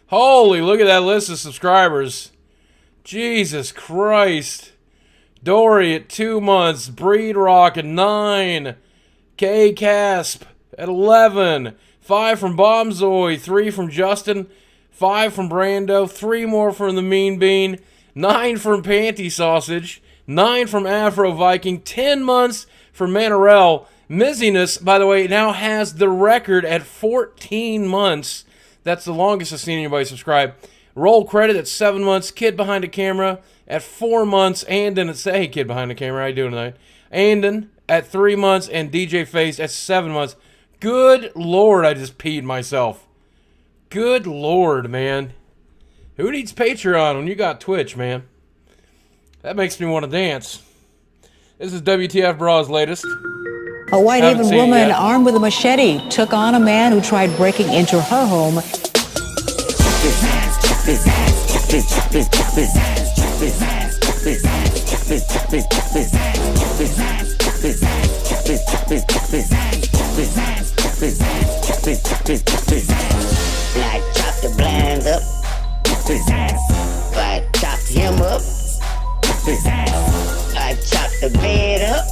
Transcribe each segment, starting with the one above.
Holy, look at that list of subscribers. Jesus Christ. Dory at 2 months. Breed Rock at 9. K Casp at 11. 5 from Bombzoy. 3 from Justin. 5 from Brando. 3 more from the Mean Bean. 9 from Panty Sausage. 9 from Afro Viking. 10 months from Manarel. Mizziness, by the way, now has the record at 14 months. That's the longest I've seen anybody subscribe. Roll Credit at 7 months. Kid Behind the Camera at 4 months. Andon at hey, Kid Behind the Camera, how you doing tonight? Andon at 3 months, and DJ Face at 7 months. Good Lord, I just peed myself. Good Lord, man. Who needs Patreon when you got Twitch, man? That makes me want to dance. This is WTF Braw's latest. A Whitehaven woman armed with a machete took on a man who tried breaking into her home. I chopped the blinds up. I chopped him up. I chopped the bed up.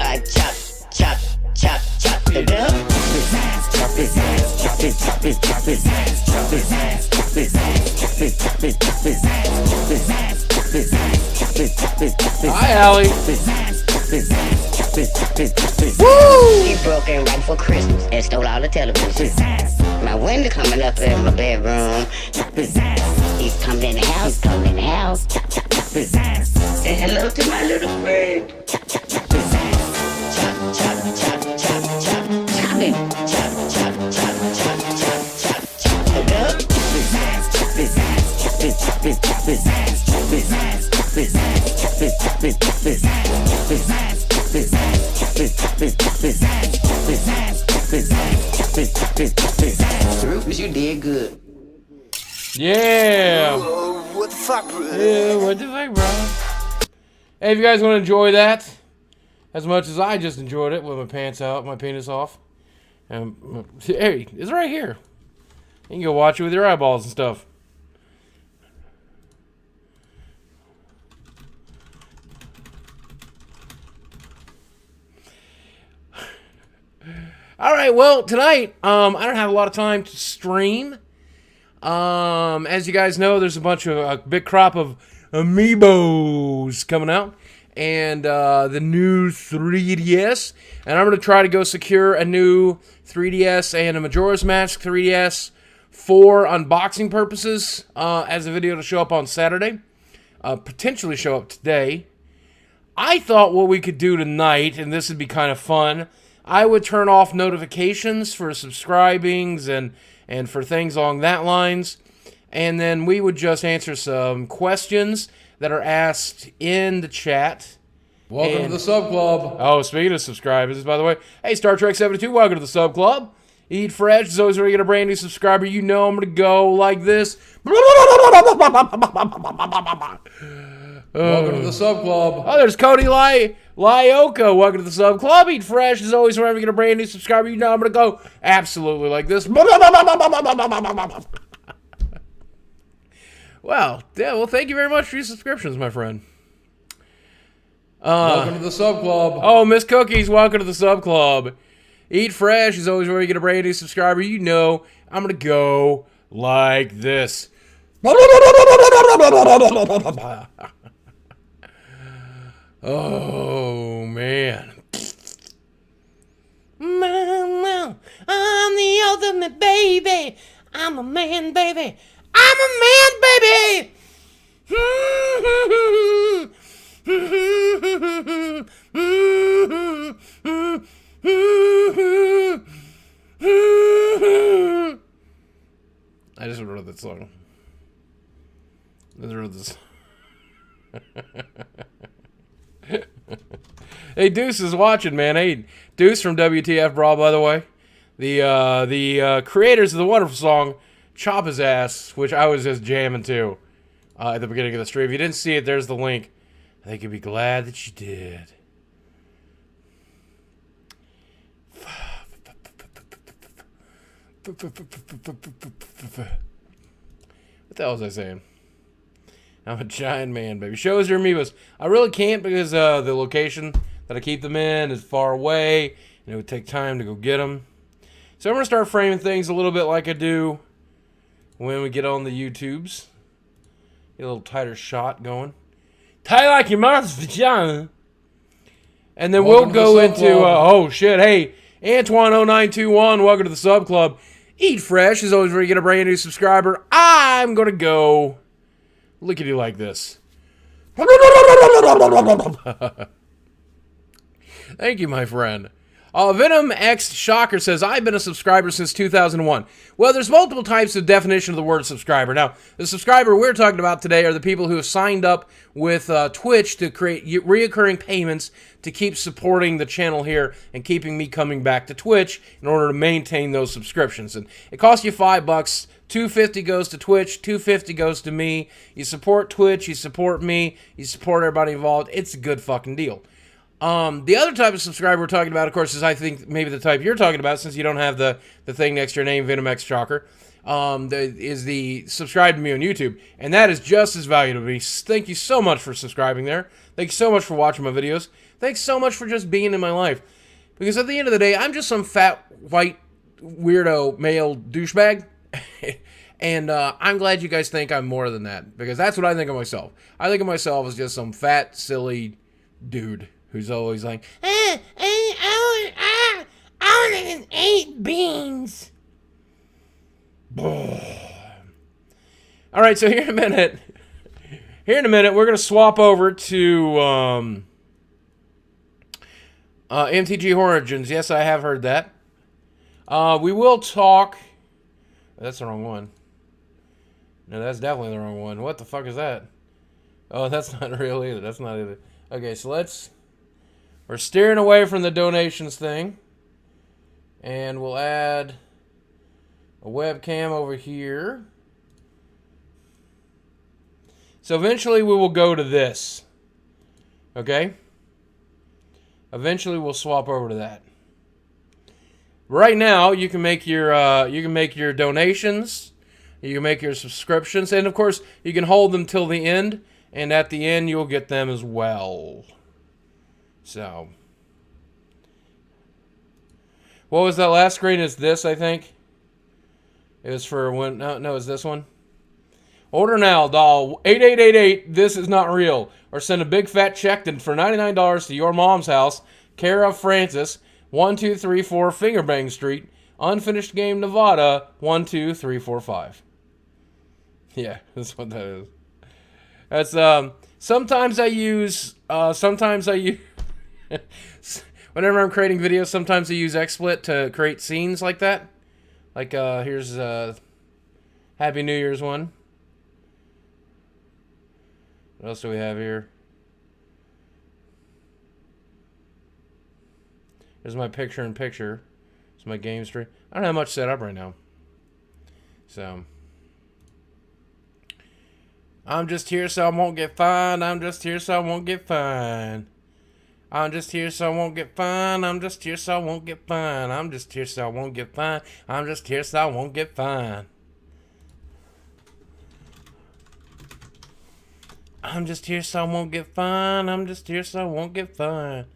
I chopped it up. Hi, Allie. Woo! He broke in right before Christmas and stole all the television. My window coming up in my bedroom. He's coming in the house, Say hello to my little friend. Chop, chop, chop, chop, chop, chop him. Chop, chop, chop, chop, chop, chop, chop it up. Rufus, you did good. Yeah. What the fuck, bro? Yeah, what the fuck, bro? Hey, if you guys want to enjoy that as much as I just enjoyed it with my pants out, my penis off, hey, it's right here. You can go watch it with your eyeballs and stuff. All right, well, tonight, I don't have a lot of time to stream. As you guys know, there's a big crop of amiibos coming out, and the new 3DS, and I'm going to try to go secure a new 3DS and a Majora's Mask 3DS for unboxing purposes as a video to show up on Saturday, potentially show up today. I thought what we could do tonight, and this would be kind of fun, I would turn off notifications for subscribings and for things along that lines, and then we would just answer some questions that are asked in the chat. Welcome to the Sub Club. Oh, speaking of subscribers, by the way, hey, Star Trek 72, welcome to the Sub Club. Eat Fresh is always where you get a brand new subscriber. You know I'm going to go like this. Welcome to the Sub Club. Oh, there's Cody Lyoko. Welcome to the Sub Club. Eat Fresh is always wherever you get a brand new subscriber. You know I'm going to go absolutely like this. Well, yeah, well, thank you very much for your subscriptions, my friend. Welcome to the Sub Club. Oh, Miss Cookies, welcome to the Sub Club. Eat Fresh is always where you get a brand new subscriber. You know I'm going to go like this. Oh, man. Mama, I'm the ultimate baby. I'm a man, baby. I'm a man, baby. I just wrote that song. I just wrote this. Hey, Deuce is watching, man. Hey, Deuce from WTF Brawl, by the way. The creators of the wonderful song Chop His Ass, which I was just jamming to at the beginning of the stream. If you didn't see it, there's the link. I think you'd be glad that you did. the hell was I saying? I'm a giant man, baby. Show us your amiibos. I really can't because the location that I keep them in is far away, and it would take time to go get them. So I'm going to start framing things a little bit like I do when we get on the YouTubes. Get a little tighter shot going. Tight like your mom's vagina. And then we'll go into, oh shit, hey, Antoine0921, welcome to the sub club. Eat Fresh is always where you get a brand new subscriber. I'm going to go look at you like this. Thank you, my friend. Venom X Shocker says, I've been a subscriber since 2001. Well, there's multiple types of definition of the word subscriber. Now, the subscriber we're talking about today are the people who have signed up with Twitch to create reoccurring payments to keep supporting the channel here and keeping me coming back to Twitch in order to maintain those subscriptions. And it costs you $5. $2.50 goes to Twitch, $2.50 goes to me. You support Twitch, you support me, you support everybody involved. It's a good fucking deal. The other type of subscriber we're talking about, of course, is I think maybe the type you're talking about, since you don't have the thing next to your name, Venom X Shocker, is the subscribe to me on YouTube. And that is just as valuable to me. Thank you so much for subscribing there. Thank you so much for watching my videos. Thanks so much for just being in my life. Because at the end of the day, I'm just some fat, white, weirdo, male douchebag. And I'm glad you guys think I'm more than that. Because that's what I think of myself. I think of myself as just some fat, silly dude who's always like, I want 8 beans. Alright, so here in a minute, we're going to swap over to MTG Origins. Yes, I have heard that. We will talk. That's the wrong one. No, that's definitely the wrong one. What the fuck is that? Oh, that's not real either. That's not either. Okay, so we're steering away from the donations thing. And we'll add a webcam over here. So eventually we will go to this. Okay? Eventually we'll swap over to that. Right now, you can make your donations, you can make your subscriptions, and of course, you can hold them till the end, and at the end, you'll get them as well. So, what was that last screen? Is this, I think? It was for when, no, it's this one. Order now, doll 8888. This is not real. Or send a big fat check for $99 to your mom's house, care of Francis, 1234 Fingerbang Street, Unfinished Game, Nevada, 12345. Yeah, that's what that is. That's sometimes I use whenever I'm creating videos, sometimes I use XSplit to create scenes like that. Like here's Happy New Year's one. What else do we have here? Here's my picture-in-picture. It's my game stream. I don't have much set up right now. So, I'm just here so I won't get fined. I'm just here so I won't get fined. I'm just here so I won't get fined. I'm just here so I won't get fined. I'm just here so I won't get fined. I'm just here so I won't get fined. I'm just here so I won't get fined. I'm just here so I won't get fined.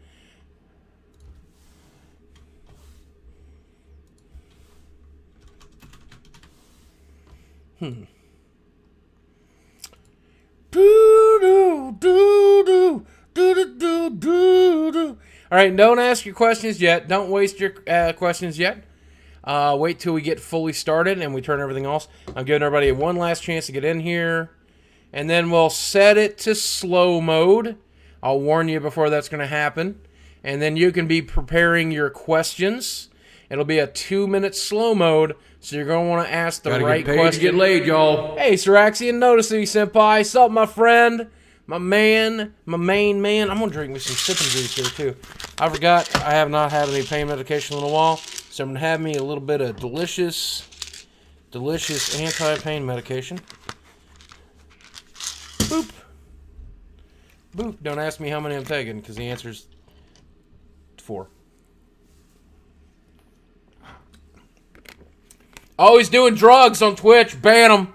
Do do do do do do do do. All right, don't ask your questions yet. Don't waste your questions yet. Wait till we get fully started and we turn everything off. I'm giving everybody one last chance to get in here, and then we'll set it to slow mode. I'll warn you before that's going to happen, and then you can be preparing your questions. It'll be a 2-minute slow mode, so you're going to want to ask the right question. Get laid, y'all. Hey, Siraxian, notice me, senpai. Sup, my friend? My man, my main man. I'm going to drink me some sipping juice here, too. I forgot I have not had any pain medication in a while, so I'm going to have me a little bit of delicious anti-pain medication. Boop. Boop. Don't ask me how many I'm taking, because the answer's 4. Always doing drugs on Twitch. Ban him.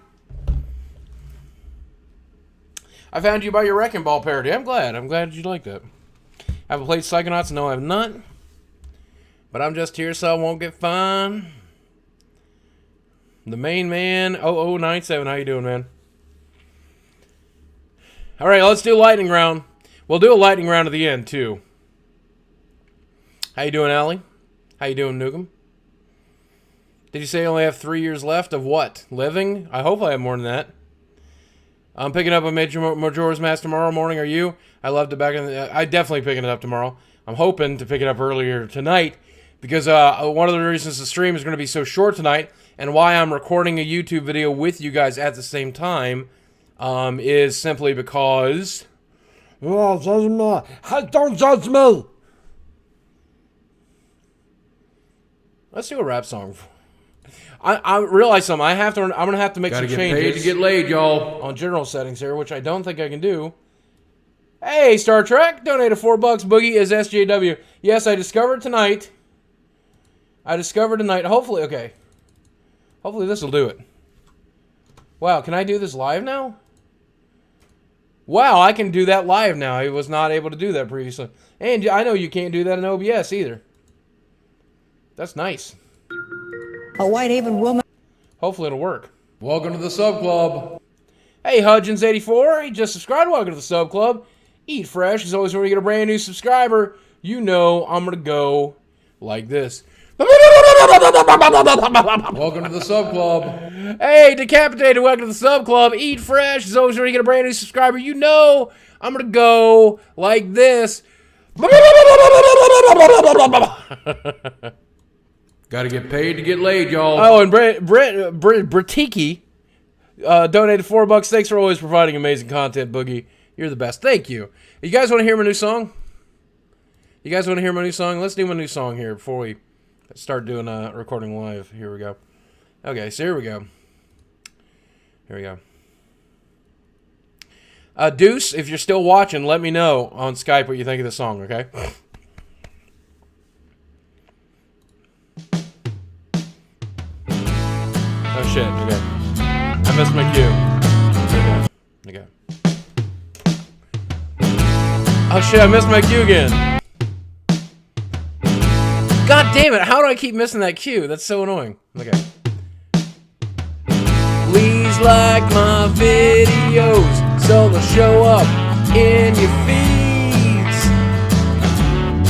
I found you by your Wrecking Ball parody. I'm glad. I'm glad you like that. Haven't played Psychonauts? No, I have not. But I'm just here so I won't get fined. The main man, 0097. How you doing, man? All right, let's do lightning round. We'll do a lightning round at the end, too. How you doing, Allie? How you doing, Nukem? Did you say you only have 3 years left of what? Living? I hope I have more than that. I'm picking up a Majora's Mask tomorrow morning. Are you? I love to back in the... I definitely picking it up tomorrow. I'm hoping to pick it up earlier tonight because one of the reasons the stream is going to be so short tonight and why I'm recording a YouTube video with you guys at the same time is simply because... Oh, judge me. Don't judge me. Let's do a rap song. I realize something. I'm gonna have to make some changes. Gotta get paid to get laid, y'all. On general settings here, which I don't think I can do. Hey, Star Trek, donated $4. Boogie is SJW. Yes, I discovered tonight. Hopefully, okay. Hopefully this will do it. Wow, can I do this live now? Wow, I can do that live now. I was not able to do that previously. And I know you can't do that in OBS either. That's nice. A Whitehaven woman. Hopefully it'll work. Welcome to the Sub Club. Hey, Hudgens84. He just subscribed. Welcome to the Sub Club. Eat fresh. As always, when we get a brand new subscriber, you know I'm going to go like this. Welcome to the Sub Club. Hey, Decapitated. Welcome to the Sub Club. Eat fresh. As always, when we get a brand new subscriber, you know I'm going to go like this. Gotta get paid to get laid, y'all. Oh, and Britiki donated $4. Thanks for always providing amazing content, Boogie. You're the best. Thank you. You guys want to hear my new song? Let's do my new song here before we start doing recording live. Here we go. Okay, so here we go. Deuce, if you're still watching, let me know on Skype what you think of the song, okay? Oh shit, okay. I missed my cue. Okay. Oh shit, I missed my cue again. God damn it, how do I keep missing that cue? That's so annoying. Okay. Please like my videos so they'll show up in your feeds.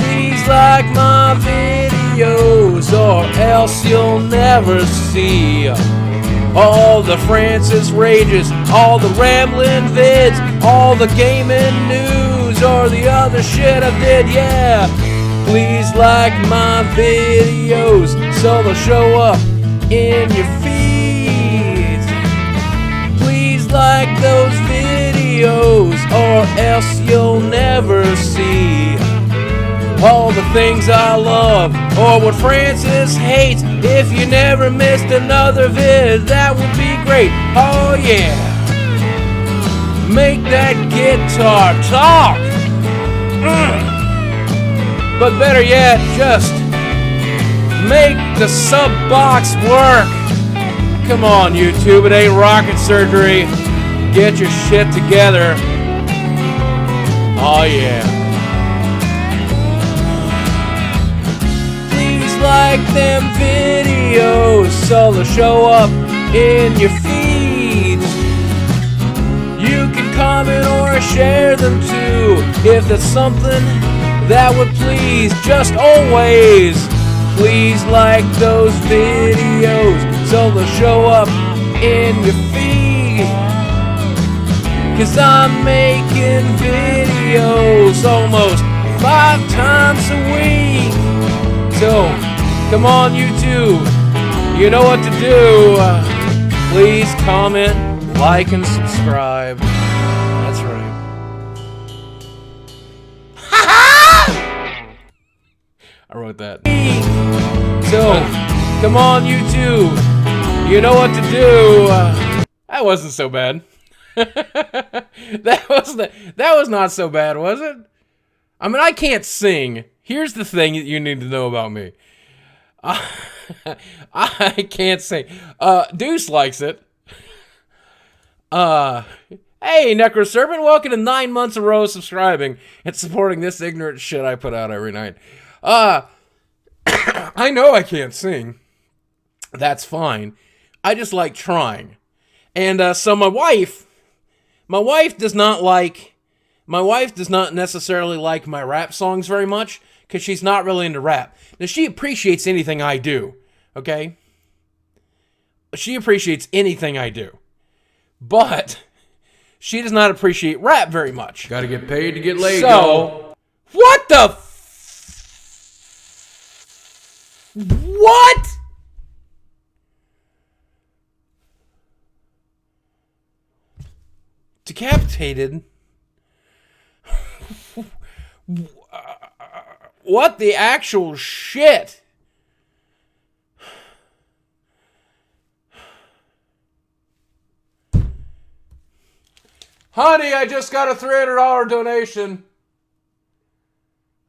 Please like my videos or else you'll never see all the Francis rages, all the rambling vids, all the gaming news, or the other shit I did, yeah. Please like my videos so they'll show up in your feeds. Please like those videos or else you'll never see all the things I love, or what Francis hates. If you never missed another vid, that would be great. Oh yeah. Make that guitar talk. But better yet, just make the sub box work. Come on, YouTube, it ain't rocket surgery. Get your shit together. Oh yeah. Like them videos so they'll show up in your feeds. You can comment or share them too if that's something that would please. Just always please like those videos so they'll show up in your feed. Cause I'm making videos almost 5 times a week. So come on, YouTube. You know what to do. Please comment, like, and subscribe. That's right. I wrote that. So, come on, YouTube. You know what to do. That wasn't so bad. That was not so bad, was it? I mean, I can't sing. Here's the thing that you need to know about me. I can't sing. Deuce likes it. Hey, Necroserpent, welcome to 9 months in a row subscribing and supporting this ignorant shit I put out every night. I know I can't sing. That's fine. I just like trying. And so my wife does not necessarily like my rap songs very much because she's not really into rap. Now, she appreciates anything I do, okay? She appreciates anything I do. But she does not appreciate rap very much. Gotta get paid to get laid, So, what the what? Decapitated? What the actual shit? Honey, I just got a $300 donation.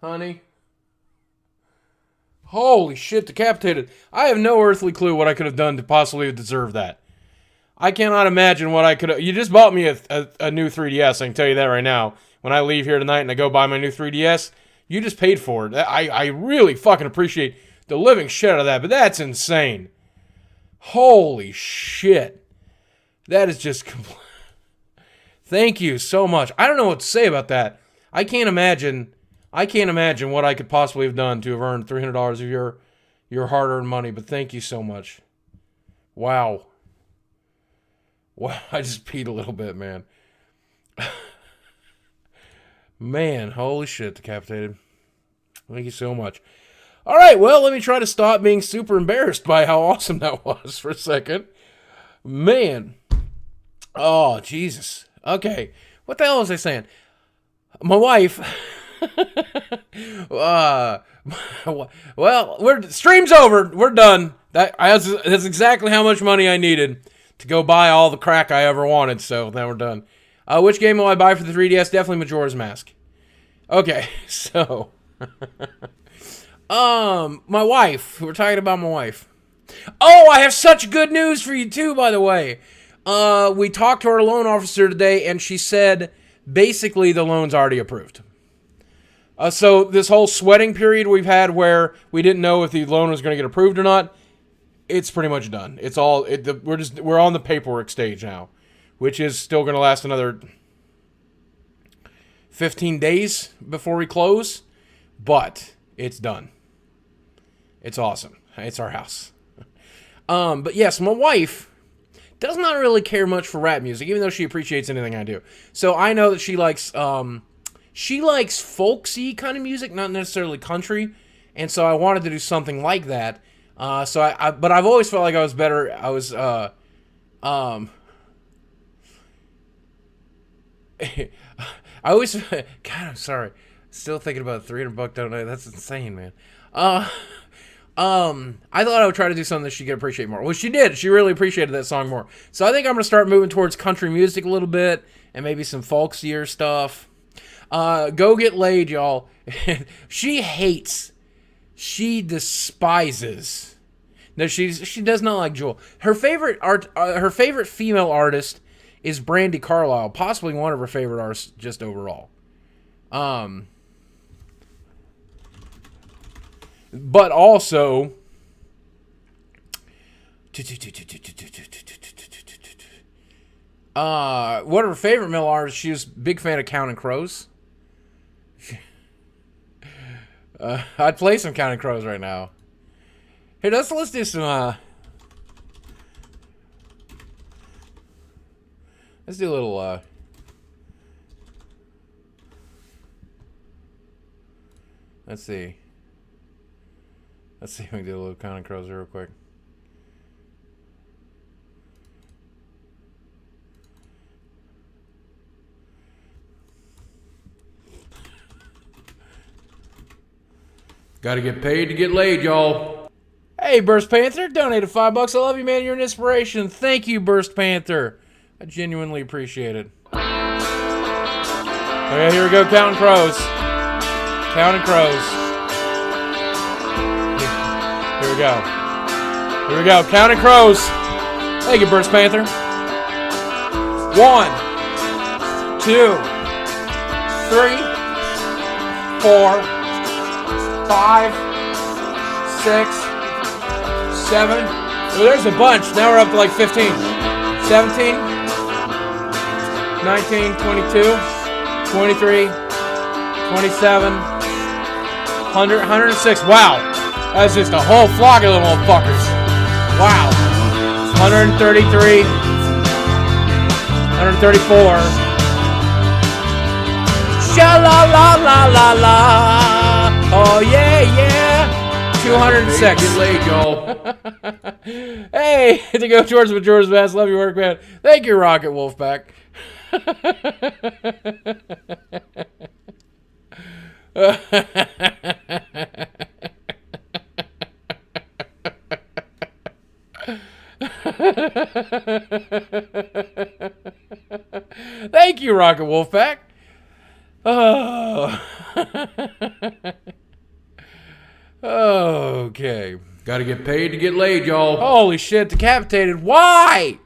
Honey. Holy shit, decapitated. I have no earthly clue what I could have done to possibly deserve that. I cannot imagine what I could have... You just bought me a new 3DS, I can tell you that right now. When I leave here tonight and I go buy my new 3DS, you just paid for it. I really fucking appreciate the living shit out of that, but that's insane. Holy shit. That is just... Thank you so much. I don't know what to say about that. I can't imagine what I could possibly have done to have earned $300 of your hard-earned money, but thank you so much. Wow. Wow, I just peed a little bit, man. Man, holy shit, decapitated. Thank you so much. All right, well, let me try to stop being super embarrassed by how awesome that was for a second. Man. Oh, Jesus. Okay, what the hell was I saying? My wife... well, stream's over. We're done. That's exactly how much money I needed to go buy all the crack I ever wanted, so now we're done. Which game will I buy for the 3DS? Definitely Majora's Mask. Okay, so... my wife. We're talking about my wife. Oh, I have such good news for you, too, by the way. We talked to our loan officer today, and she said, basically, the loan's already approved. So this whole sweating period we've had where we didn't know if the loan was going to get approved or not, it's pretty much done. It's all, we're on the paperwork stage now, which is still going to last another 15 days before we close, but it's done. It's awesome. It's our house. But yes, my wife does not really care much for rap music, even though she appreciates anything I do. So I know that she likes folksy kind of music, not necessarily country, and so I wanted to do something like that. But I've always felt like I was better. I always, God, I'm sorry. Still thinking about $300 donate. That's insane, man. I thought I would try to do something that she could appreciate more. Well, she did. She really appreciated that song more. So I think I'm going to start moving towards country music a little bit and maybe some folksier stuff. Go get laid, y'all. She hates. She despises. No, she does not like Jewel. Her favorite female artist is Brandy Carlisle, possibly one of her favorite artists just overall. But also, one of her favorite male artists, she was a big fan of Counting Crows. I'd play some Counting Crows right now. Here, let's do some, let's do a little, let's see. Let's see if we can do a little Counting Crows real quick. Gotta get paid to get laid, y'all. Hey, Burst Panther, donated $5. I love you, man. You're an inspiration. Thank you, Burst Panther. I genuinely appreciate it. Okay, here we go, Counting Crows. Counting Crows. Here we go. Here we go. Counting Crows. Thank you, Burst Panther. 1, 2, 3, 4, 5, 6, 7. Oh, there's a bunch. Now we're up to like 15. 17, 19, 22, 23, 27, 100, 106. Wow. That's just a whole flock of them old fuckers. Wow. 133, 134. Sha-la-la-la-la-la. Oh, yeah, yeah. 206. Get laid, y'all. Hey, to go towards Majora's Mask. Love your work, man. Thank you, Rocket Wolfpack. Thank you, Rocket Wolfpack. Oh. Okay. Gotta get paid to get laid, y'all. Holy shit, decapitated. Why?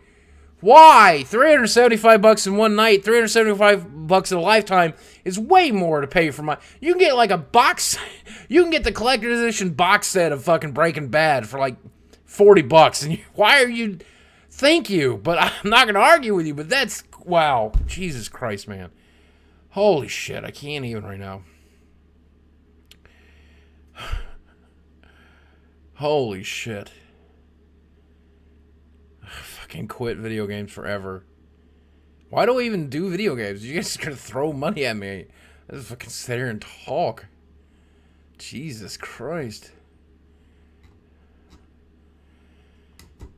Why? $375 in one night, $375 in a lifetime is way more to pay for my... You can get like a box... You can get the collector's edition box set of fucking Breaking Bad for like $40. And why are you... Thank you, but I'm not going to argue with you, but that's... Wow. Jesus Christ, man. Holy shit, I can't even right now. Holy shit. Fucking quit video games forever. Why do I even do video games? You guys are gonna throw money at me. I just fucking sit here and talk. Jesus Christ.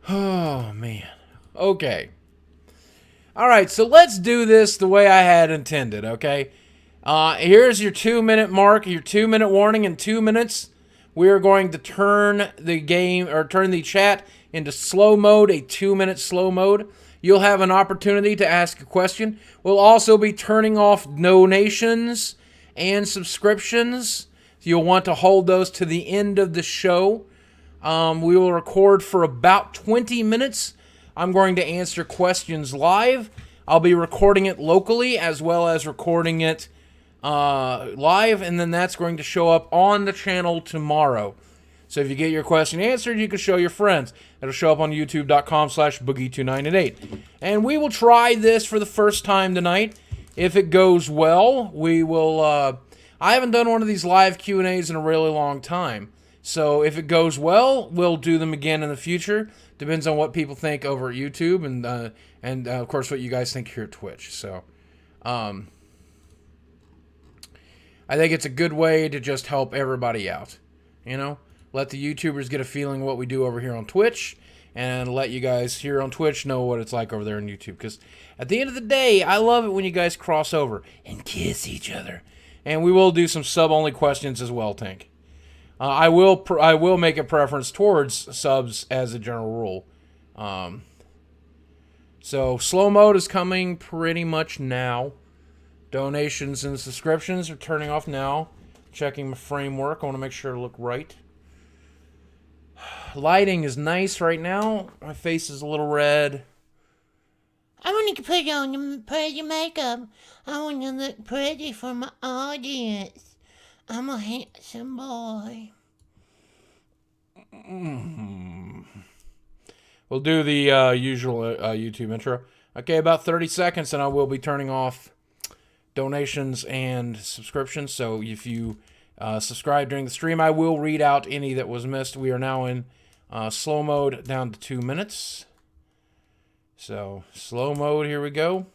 Oh, man. Okay. Alright, so let's do this the way I had intended, okay? Here's your 2-minute mark, your 2-minute warning. In 2 minutes, we are going to turn the game, or turn the chat into slow mode, a 2-minute slow mode. You'll have an opportunity to ask a question. We'll also be turning off donations and subscriptions. You'll want to hold those to the end of the show. We will record for about 20 minutes. I'm going to answer questions live. I'll be recording it locally as well as recording it live, and then that's going to show up on the channel tomorrow. So if you get your question answered, you can show your friends. It'll show up on youtube.com/Boogie2988. And we will try this for the first time tonight. If it goes well, we will... I haven't done one of these live Q&As in a really long time. So if it goes well, we'll do them again in the future. Depends on what people think over at YouTube and of course what you guys think here at Twitch. So I think it's a good way to just help everybody out. You know, let the YouTubers get a feeling of what we do over here on Twitch, and let you guys here on Twitch know what it's like over there on YouTube. Because at the end of the day, I love it when you guys cross over and kiss each other. And we will do some sub-only questions as well, Tank. I will make a preference towards subs as a general rule. So slow mode is coming pretty much now. Donations and subscriptions are turning off now. Checking my framework. I want to make sure to look right. Lighting is nice right now. My face is a little red. I want to put on your pretty makeup. I want to look pretty for my audience. I'm a handsome boy. We'll do the usual YouTube intro. Okay, about 30 seconds, and I will be turning off donations and subscriptions. So if you subscribe during the stream, I will read out any that was missed. We are now in slow mode down to 2 minutes. So slow mode, here we go.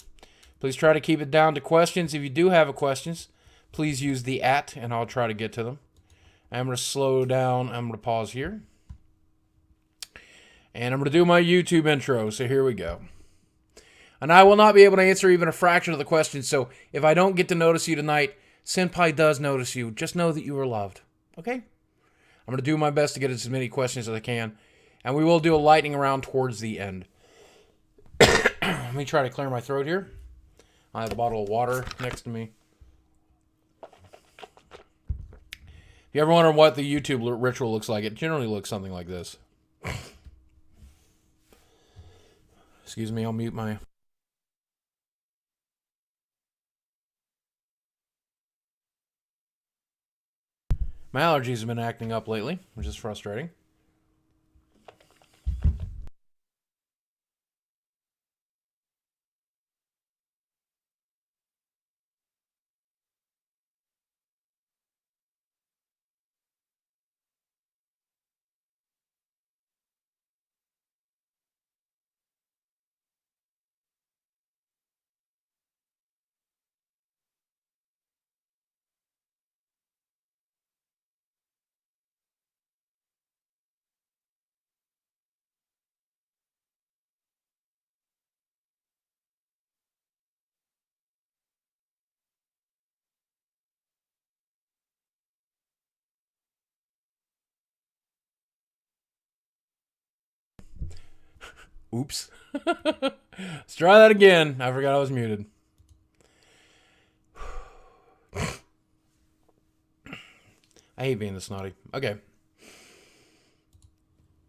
Please try to keep it down to questions. If you do have questions, please use the @ and I'll try to get to them. I'm going to slow down. I'm going to pause here. And I'm going to do my YouTube intro. So here we go. And I will not be able to answer even a fraction of the questions. So if I don't get to notice you tonight, Senpai does notice you. Just know that you are loved. Okay? I'm going to do my best to get as many questions as I can. And we will do a lightning round towards the end. Let me try to clear my throat here. I have a bottle of water next to me. If you ever wonder what the YouTube ritual looks like, it generally looks something like this. Excuse me, I'll mute my... My allergies have been acting up lately, which is frustrating. Oops. Let's try that again. I forgot I was muted. I hate being this snotty. Okay.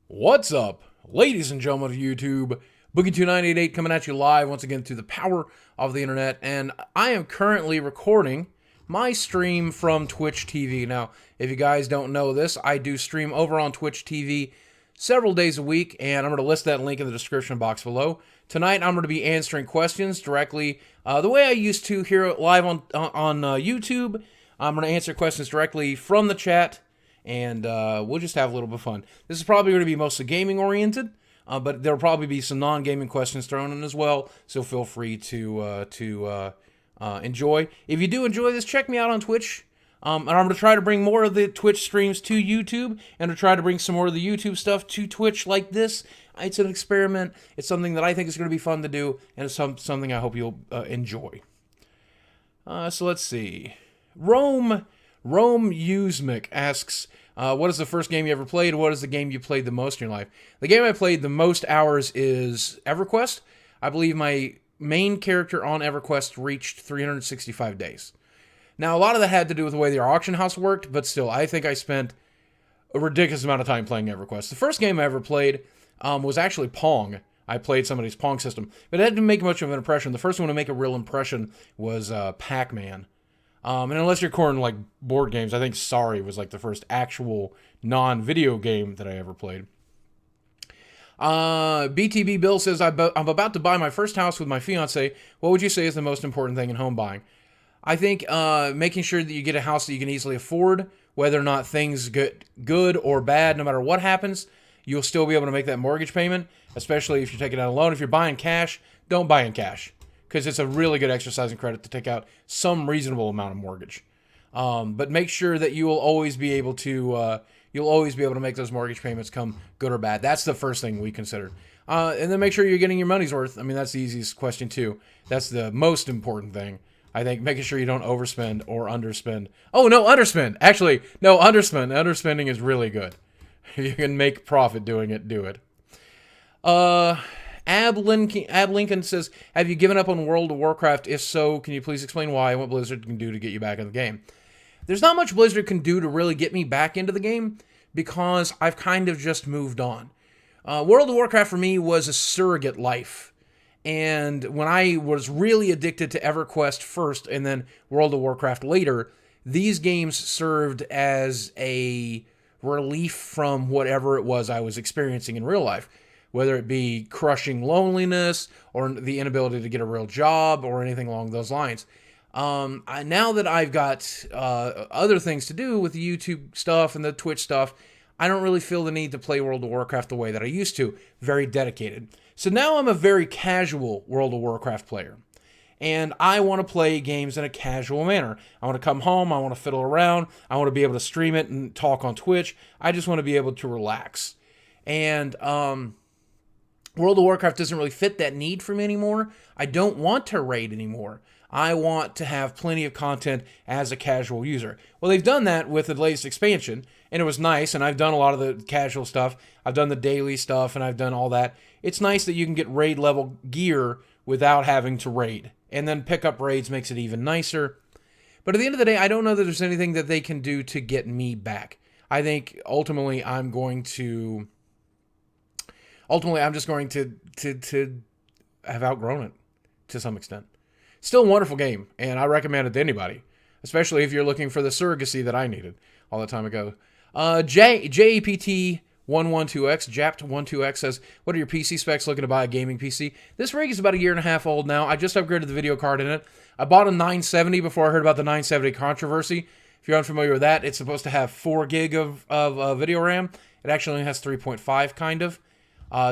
What's up, ladies and gentlemen of YouTube? Boogie2988 coming at you live once again through the power of the internet. And I am currently recording my stream from Twitch TV. Now, if you guys don't know this, I do stream over on Twitch TV several days a week, and I'm going to list that link in the description box below. Tonight, I'm going to be answering questions directly the way I used to here live on YouTube. I'm going to answer questions directly from the chat, and we'll just have a little bit of fun. This is probably going to be mostly gaming-oriented, but there'll probably be some non-gaming questions thrown in as well, so feel free to enjoy. If you do enjoy this, check me out on Twitch. And I'm going to try to bring more of the Twitch streams to YouTube, and to try to bring some more of the YouTube stuff to Twitch like this. It's an experiment. It's something that I think is going to be fun to do, and it's something I hope you'll enjoy. So let's see. Rome Usmic asks, what is the first game you ever played? What is the game you played the most in your life? The game I played the most hours is EverQuest. I believe my main character on EverQuest reached 365 days. Now, a lot of that had to do with the way the auction house worked, but still, I think I spent a ridiculous amount of time playing EverQuest. The first game I ever played was actually Pong. I played somebody's Pong system, but it didn't make much of an impression. The first one to make a real impression was Pac-Man. And unless you're calling like board games, I think Sorry was like the first actual non-video game that I ever played. BTB Bill says, I'm about to buy my first house with my fiance. What would you say is the most important thing in home buying? I think making sure that you get a house that you can easily afford, whether or not things get good or bad, no matter what happens, you'll still be able to make that mortgage payment, especially if you're taking out a loan. If you're buying cash, don't buy in cash, because it's a really good exercise in credit to take out some reasonable amount of mortgage. But make sure that you will always be able to make those mortgage payments come good or bad. That's the first thing we consider. And then make sure you're getting your money's worth. I mean, that's the easiest question too. That's the most important thing. I think making sure you don't overspend or underspend. Oh, no, underspend. Actually, no, underspend. Underspending is really good. You can make profit doing it, do it. Ab Lincoln says, have you given up on World of Warcraft? If so, can you please explain why and what Blizzard can do to get you back in the game? There's not much Blizzard can do to really get me back into the game, because I've kind of just moved on. World of Warcraft for me was a surrogate life. And when I was really addicted to EverQuest first and then World of Warcraft later, these games served as a relief from whatever it was I was experiencing in real life, whether it be crushing loneliness or the inability to get a real job or anything along those lines. Now that I've got other things to do with the YouTube stuff and the Twitch stuff, I don't really feel the need to play World of Warcraft the way that I used to, very dedicated. So now I'm a very casual World of Warcraft player, and I want to play games in a casual manner. I want to come home, I want to fiddle around, I want to be able to stream it and talk on Twitch. I just want to be able to relax. And World of Warcraft doesn't really fit that need for me anymore. I don't want to raid anymore. I want to have plenty of content as a casual user. Well, they've done that with the latest expansion, and it was nice, and I've done a lot of the casual stuff. I've done the daily stuff, and I've done all that. It's nice that you can get raid level gear without having to raid, and then pick up raids makes it even nicer. But at the end of the day, I don't know that there's anything that they can do to get me back. I think ultimately I'm just going to have outgrown it to some extent. Still a wonderful game, and I recommend it to anybody, especially if you're looking for the surrogacy that I needed all the time ago. JAPT112X, Japt12X says, what are your PC specs looking to buy a gaming PC? This rig is about a year and a half old now. I just upgraded the video card in it. I bought a 970 before I heard about the 970 controversy. If you're unfamiliar with that, it's supposed to have 4 gig of video RAM. It actually only has 3.5, kind of.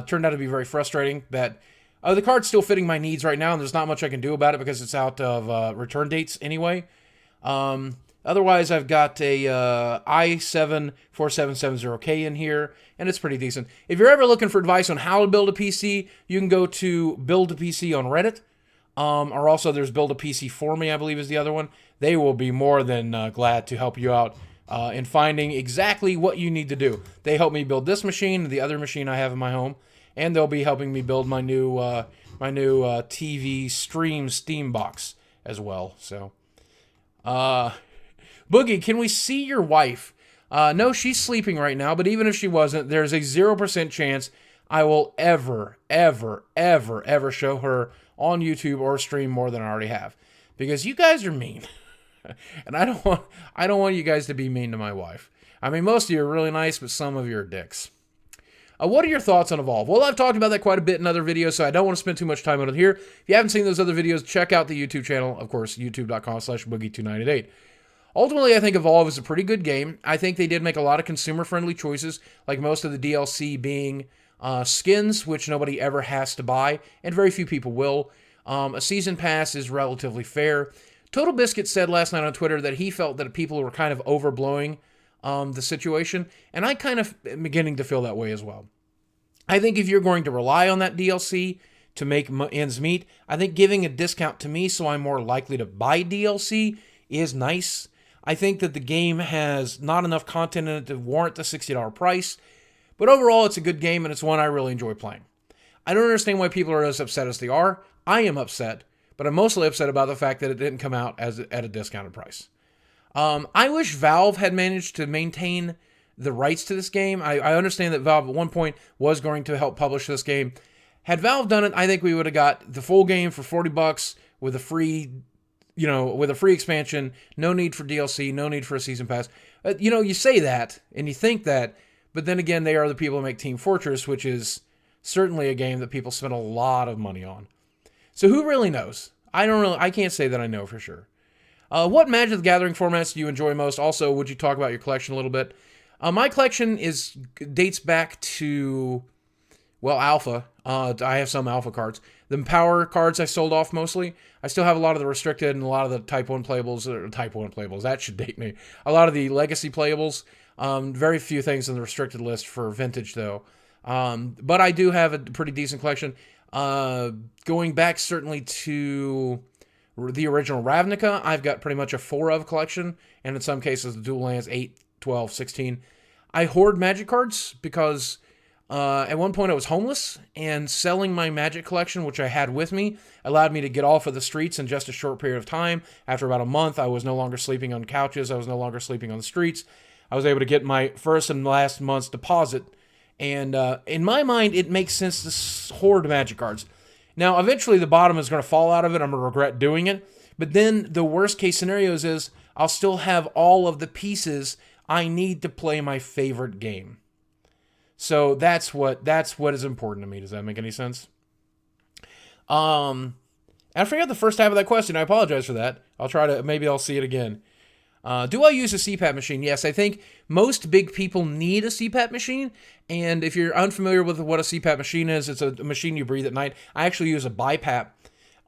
Turned out to be very frustrating that the card's still fitting my needs right now, and there's not much I can do about it because it's out of return dates anyway. Otherwise, I've got a i7-4770K in here, and it's pretty decent. If you're ever looking for advice on how to build a PC, you can go to Build a PC on Reddit. Or also there's Build a PC For Me, I believe is the other one. They will be more than glad to help you out in finding exactly what you need to do. They helped me build this machine, the other machine I have in my home, and they'll be helping me build my new TV stream Steam box as well. So, Boogie, can we see your wife? No, she's sleeping right now, but even if she wasn't, there's a 0% chance I will ever show her on YouTube or stream more than I already have, because you guys are mean. And I don't want you guys to be mean to my wife. I mean, most of you are really nice, but some of you are dicks. What are your thoughts on Evolve? Well, I've talked about that quite a bit in other videos, so I don't want to spend too much time on it here. If you haven't seen those other videos, check out the YouTube channel, of course, youtube.com/Boogie2988. Ultimately, I think Evolve is a pretty good game. I think they did make a lot of consumer-friendly choices, like most of the DLC being skins, which nobody ever has to buy, and very few people will. A season pass is relatively fair. Total Biscuit said last night on Twitter that he felt that people were kind of overblowing the situation, and I kind of am beginning to feel that way as well. I think if you're going to rely on that DLC to make ends meet, I think giving a discount to me so I'm more likely to buy DLC is nice. I think that the game has not enough content in it to warrant the $60 price, but overall it's a good game and it's one I really enjoy playing. I don't understand why people are as upset as they are. I am upset, but I'm mostly upset about the fact that it didn't come out at a discounted price. I wish Valve had managed to maintain the rights to this game. I understand that Valve at one point was going to help publish this game. Had Valve done it, I think we would have got the full game for $40 with a free, with a free expansion. No need for DLC, no need for a season pass. You say that and you think that, but then again, they are the people who make Team Fortress, which is certainly a game that people spend a lot of money on. So who really knows? I can't say that I know for sure. What Magic the Gathering formats do you enjoy most? Also, would you talk about your collection a little bit? My collection dates back to, Alpha. I have some Alpha cards. The Power cards I sold off mostly. I still have a lot of the Restricted and a lot of the Type 1 playables. That should date me. A lot of the Legacy playables. Very few things on the Restricted list for Vintage, though. But I do have a pretty decent collection. Going back certainly to the original Ravnica, I've got pretty much a 4-of collection, and in some cases the dual lands 8, 12, 16. I hoard Magic cards because at one point I was homeless, and selling my Magic collection, which I had with me, allowed me to get off of the streets in just a short period of time. After about a month, I was no longer sleeping on couches. I was no longer sleeping on the streets. I was able to get my first and last month's deposit. And in my mind, it makes sense to hoard Magic cards. Now, eventually the bottom is going to fall out of it. I'm going to regret doing it. But then the worst case scenarios is I'll still have all of the pieces I need to play my favorite game. So that's what is important to me. Does that make any sense? I forgot the first half of that question. I apologize for that. Maybe I'll see it again. Do I use a CPAP machine? Yes, I think most big people need a CPAP machine. And if you're unfamiliar with what a CPAP machine is, it's a machine you breathe at night. I actually use a BiPAP.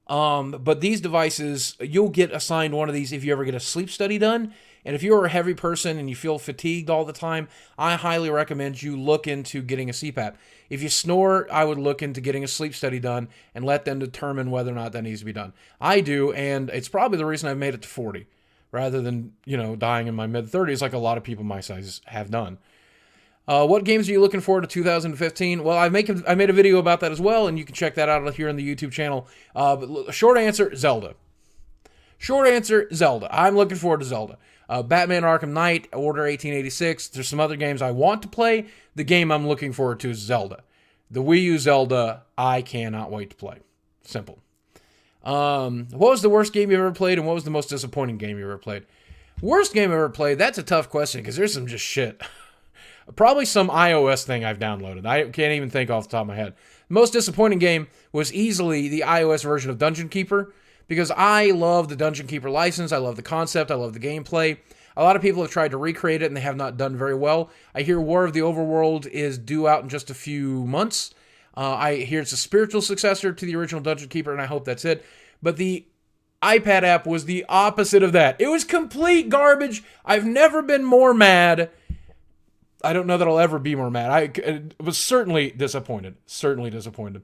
But these devices, you'll get assigned one of these if you ever get a sleep study done. And if you're a heavy person and you feel fatigued all the time, I highly recommend you look into getting a CPAP. If you snore, I would look into getting a sleep study done and let them determine whether or not that needs to be done. I do, and it's probably the reason I've made it to 40. Rather than, dying in my mid-30s like a lot of people my size have done. What games are you looking forward to 2015? Well, I made a video about that as well, and you can check that out here on the YouTube channel. Short answer, Zelda. Short answer, Zelda. I'm looking forward to Zelda. Batman Arkham Knight, Order 1886. There's some other games I want to play. The game I'm looking forward to is Zelda. The Wii U Zelda, I cannot wait to play. Simple. What was the worst game you ever played, and what was the most disappointing game you ever played? Worst game I ever played, that's a tough question, because there's some just shit. Probably some iOS thing I've downloaded. I can't even think off the top of my head. The most disappointing game was easily the iOS version of Dungeon Keeper, because I love the Dungeon Keeper license, I love the concept, I love the gameplay. A lot of people have tried to recreate it, and they have not done very well. I hear War of the Overworld is due out in just a few months. I hear it's a spiritual successor to the original Dungeon Keeper, and I hope that's it. But the iPad app was the opposite of that. It was complete garbage. I've never been more mad. I don't know that I'll ever be more mad. I was certainly disappointed. Certainly disappointed.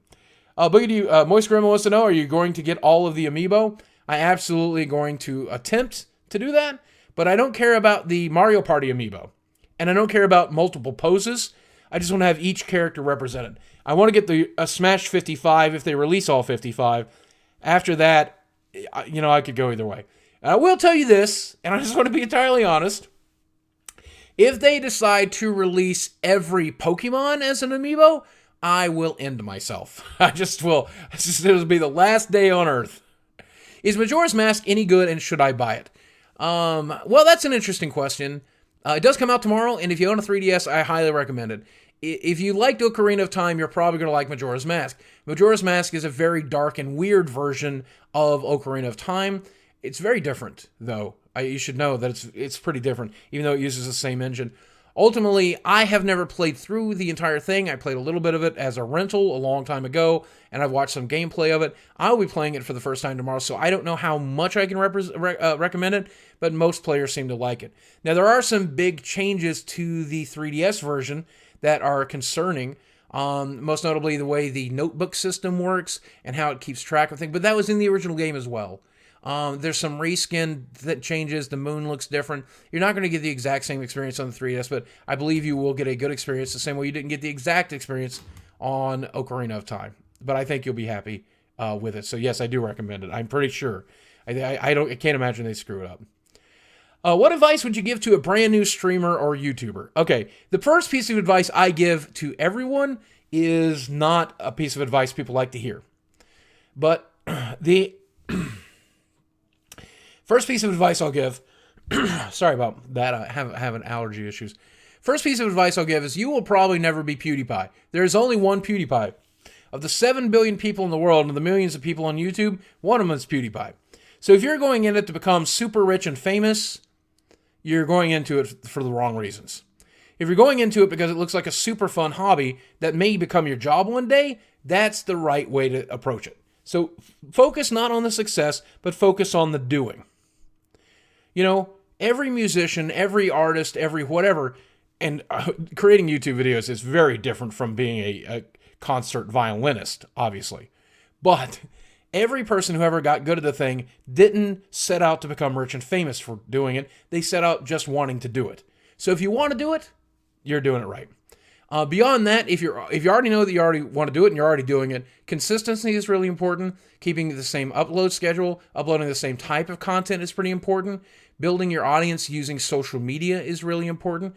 Moist Grandma wants to know, are you going to get all of the amiibo? I absolutely going to attempt to do that, but I don't care about the Mario Party amiibo. And I don't care about multiple poses. I just want to have each character represented. I want to get a Smash 55 if they release all 55. After that, I could go either way. And I will tell you this, and I just want to be entirely honest. If they decide to release every Pokemon as an amiibo, I will end myself. I just will. It'll be the last day on Earth. Is Majora's Mask any good, and should I buy it? Well, that's an interesting question. It does come out tomorrow, and if you own a 3DS, I highly recommend it. If you liked Ocarina of Time, you're probably going to like Majora's Mask. Majora's Mask is a very dark and weird version of Ocarina of Time. It's very different, though. You should know that it's pretty different, even though it uses the same engine. Ultimately, I have never played through the entire thing. I played a little bit of it as a rental a long time ago, and I've watched some gameplay of it. I'll be playing it for the first time tomorrow, so I don't know how much I can recommend it, but most players seem to like it. Now, there are some big changes to the 3DS version that are concerning, most notably the way the notebook system works and how it keeps track of things, but that was in the original game as well. There's some reskin that changes. The moon looks different. You're not going to get the exact same experience on the 3DS, but I believe you will get a good experience the same way you didn't get the exact experience on Ocarina of Time. But I think you'll be happy with it. So yes, I do recommend it. I'm pretty sure. I can't imagine they screw it up. What advice would you give to a brand new streamer or YouTuber? Okay, the first piece of advice I give to everyone is not a piece of advice people like to hear. But the first piece of advice I'll give, sorry about that, I have an allergy issues. First piece of advice I'll give is you will probably never be PewDiePie. There is only one PewDiePie. Of the 7 billion people in the world and the millions of people on YouTube, one of them is PewDiePie. So if you're going in it to become super rich and famous, you're going into it for the wrong reasons. If you're going into it because it looks like a super fun hobby that may become your job one day, that's the right way to approach it. So focus not on the success, but focus on the doing. You know, every musician, every artist, every whatever, and creating YouTube videos is very different from being a concert violinist, obviously. But every person who ever got good at the thing didn't set out to become rich and famous for doing it. They set out just wanting to do it. So if you want to do it, you're doing it right. Beyond that, if you already know that you already want to do it and you're already doing it, consistency is really important. Keeping the same upload schedule, uploading the same type of content is pretty important. Building your audience using social media is really important.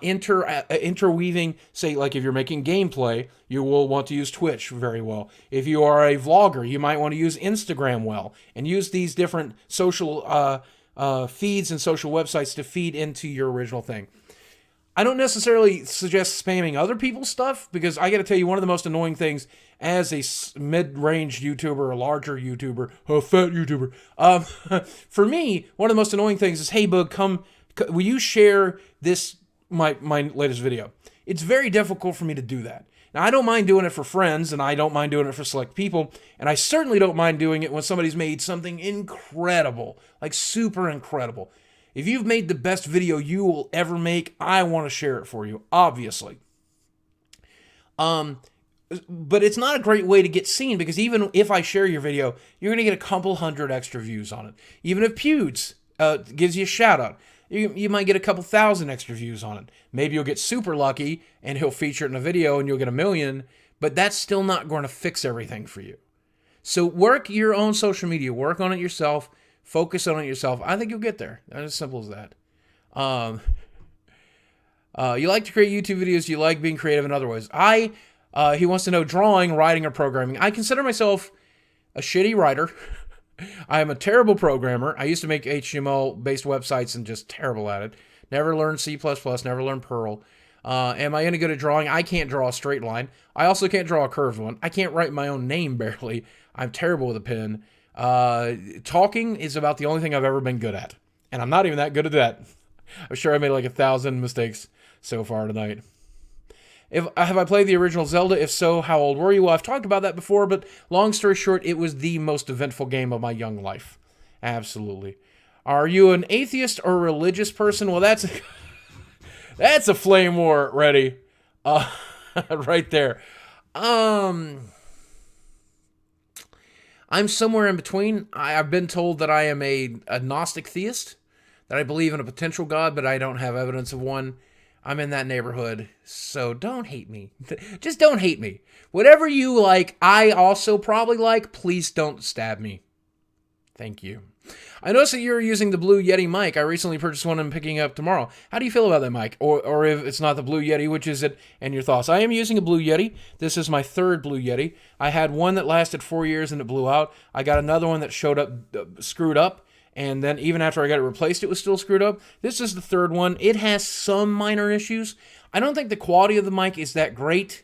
Interweaving, say, like if you're making gameplay, you will want to use Twitch very well. If you are a vlogger, you might want to use Instagram well, and use these different social feeds and social websites to feed into your original thing. I don't necessarily suggest spamming other people's stuff, because I got to tell you, one of the most annoying things as a mid-range YouTuber, a larger YouTuber, a fat YouTuber, for me, one of the most annoying things is, hey, Boog, will you share this, my latest video? It's very difficult for me to do that. Now, I don't mind doing it for friends, and I don't mind doing it for select people, and I certainly don't mind doing it when somebody's made something incredible, like super incredible. If you've made the best video you will ever make, I want to share it for you, obviously. But it's not a great way to get seen, because even if I share your video, you're going to get a couple hundred extra views on it. Even if Pewds gives you a shout out, you might get a couple thousand extra views on it. Maybe you'll get super lucky and he'll feature it in a video and you'll get 1 million, but that's still not going to fix everything for you. So work your own social media, work on it yourself, focus on it yourself. I think you'll get there. That's as simple as that. You like to create YouTube videos, you like being creative in other ways. He wants to know drawing, writing, or programming. I consider myself a shitty writer. I am a terrible programmer. I used to make HTML-based websites and just terrible at it. Never learned C++, never learned Perl. Am I any good at drawing? I can't draw a straight line. I also can't draw a curved one. I can't write my own name barely. I'm terrible with a pen. Talking is about the only thing I've ever been good at. And I'm not even that good at that. I'm sure I made like 1,000 mistakes so far tonight. Have I played the original Zelda? If so, how old were you? Well, I've talked about that before, but long story short, it was the most eventful game of my young life. Absolutely. Are you an atheist or religious person? Well, that's a flame war ready. Right there. I'm somewhere in between. I've been told that I am a agnostic theist, that I believe in a potential God, but I don't have evidence of one. I'm in that neighborhood, so don't hate me. Just don't hate me. Whatever you like, I also probably like. Please don't stab me. Thank you. I noticed that you're using the Blue Yeti mic. I recently purchased one and I'm picking it up tomorrow. How do you feel about that mic? Or if it's not the Blue Yeti, which is it? And your thoughts. I am using a Blue Yeti. This is my third Blue Yeti. I had one that lasted 4 years and it blew out. I got another one that showed up screwed up. And then even after I got it replaced, it was still screwed up. This is the third one. It has some minor issues. I don't think the quality of the mic is that great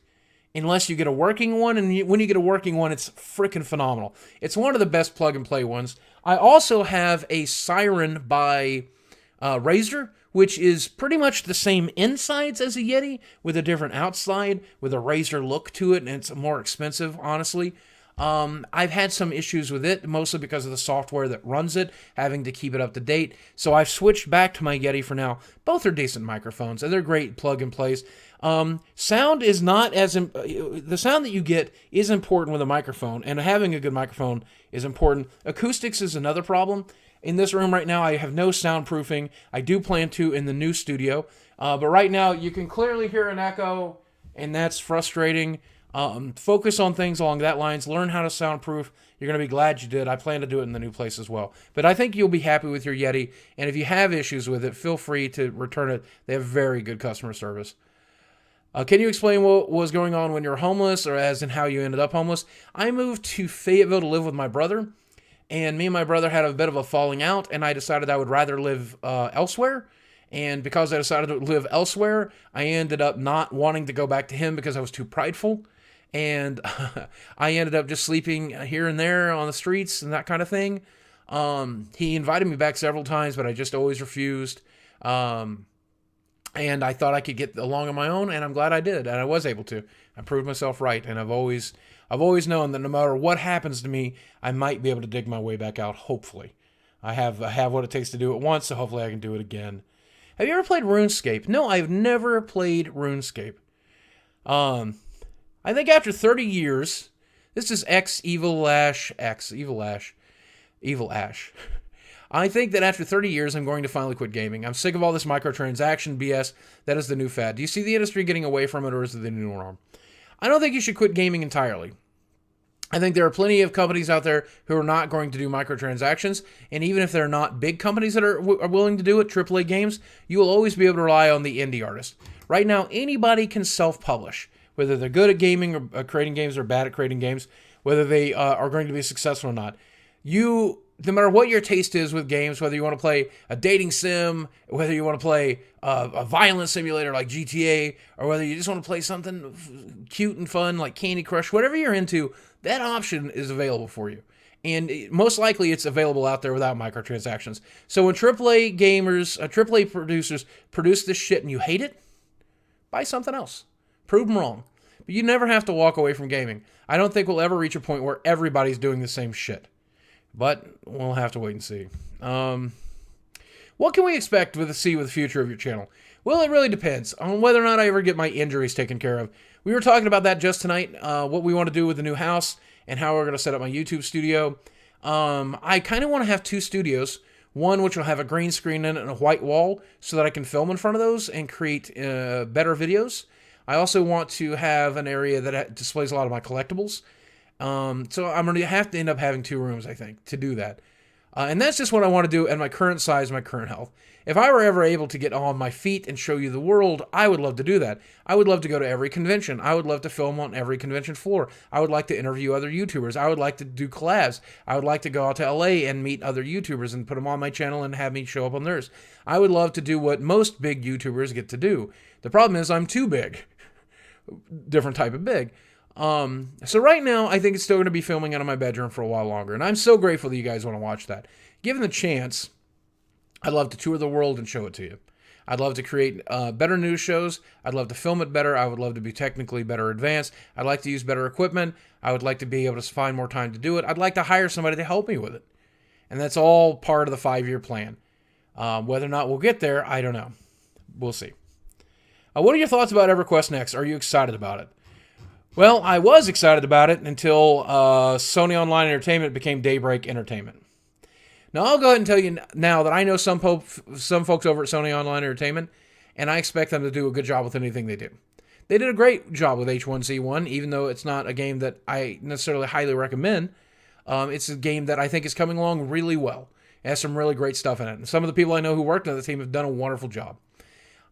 unless you get a working one. And when you get a working one, it's freaking phenomenal. It's one of the best plug-and-play ones. I also have a Siren by Razer, which is pretty much the same insides as a Yeti with a different outside, with a Razer look to it, and it's more expensive, honestly. I've had some issues with it, mostly because of the software that runs it, having to keep it up to date. So I've switched back to my Yeti for now. Both are decent microphones, and they're great plug-and-plays. Sound is not as... the sound that you get is important with a microphone, and having a good microphone is important. Acoustics is another problem. In this room right now, I have no soundproofing. I do plan to in the new studio. But right now, you can clearly hear an echo, and that's frustrating. Focus on things along that lines. Learn how to soundproof. You're going to be glad you did. I plan to do it in the new place as well. But I think you'll be happy with your Yeti. And if you have issues with it, feel free to return it. They have very good customer service. Can you explain what was going on when you were homeless, or as in how you ended up homeless? I moved to Fayetteville to live with my brother. And me and my brother had a bit of a falling out. And I decided I would rather live elsewhere. And because I decided to live elsewhere, I ended up not wanting to go back to him because I was too prideful. And I ended up just sleeping here and there on the streets and that kind of thing. He invited me back several times, but I just always refused. And I thought I could get along on my own, and I'm glad I did, and I was able to. I proved myself right, and I've always known that no matter what happens to me, I might be able to dig my way back out, hopefully. I have what it takes to do it once, so hopefully I can do it again. Have you ever played RuneScape? No, I've never played RuneScape. I think after 30 years, this is Evil Ash. I think that after 30 years, I'm going to finally quit gaming. I'm sick of all this microtransaction BS. That is the new fad. Do you see the industry getting away from it, or is it the new norm? I don't think you should quit gaming entirely. I think there are plenty of companies out there who are not going to do microtransactions, and even if they're not big companies that are willing to do it, AAA games, you will always be able to rely on the indie artist. Right now, anybody can self-publish. Whether they're good at gaming or creating games or bad at creating games, whether they are going to be successful or not. No matter what your taste is with games, whether you want to play a dating sim, whether you want to play a violence simulator like GTA, or whether you just want to play something cute and fun like Candy Crush, whatever you're into, that option is available for you. And most likely it's available out there without microtransactions. So when AAA producers produce this shit and you hate it, buy something else. Prove them wrong. But you never have to walk away from gaming. I don't think we'll ever reach a point where everybody's doing the same shit. But we'll have to wait and see. What can we expect with the future of your channel? Well, it really depends on whether or not I ever get my injuries taken care of. We were talking about that just tonight, what we want to do with the new house and how we're going to set up my YouTube studio. I kind of want to have two studios. One which will have a green screen in it and a white wall so that I can film in front of those and create better videos. I also want to have an area that displays a lot of my collectibles. So I'm going to have to end up having 2 rooms, I think, to do that. And that's just what I want to do at my current size, my current health. If I were ever able to get on my feet and show you the world, I would love to do that. I would love to go to every convention. I would love to film on every convention floor. I would like to interview other YouTubers. I would like to do collabs. I would like to go out to LA and meet other YouTubers and put them on my channel and have me show up on theirs. I would love to do what most big YouTubers get to do. The problem is I'm too big. Different type of big. So right now, I think it's still going to be filming out of my bedroom for a while longer. And I'm so grateful that you guys want to watch that. Given the chance, I'd love to tour the world and show it to you. I'd love to create better news shows. I'd love to film it better. I would love to be technically better advanced. I'd like to use better equipment. I would like to be able to find more time to do it. I'd like to hire somebody to help me with it. And that's all part of the 5-year plan. Whether or not we'll get there, I don't know. We'll see. What are your thoughts about EverQuest Next? Are you excited about it? Well, I was excited about it until Sony Online Entertainment became Daybreak Entertainment. Now, I'll go ahead and tell you now that I know some folks over at Sony Online Entertainment, and I expect them to do a good job with anything they do. They did a great job with H1Z1, even though it's not a game that I necessarily highly recommend. It's a game that I think is coming along really well. It has some really great stuff in it. And some of the people I know who worked on the team have done a wonderful job.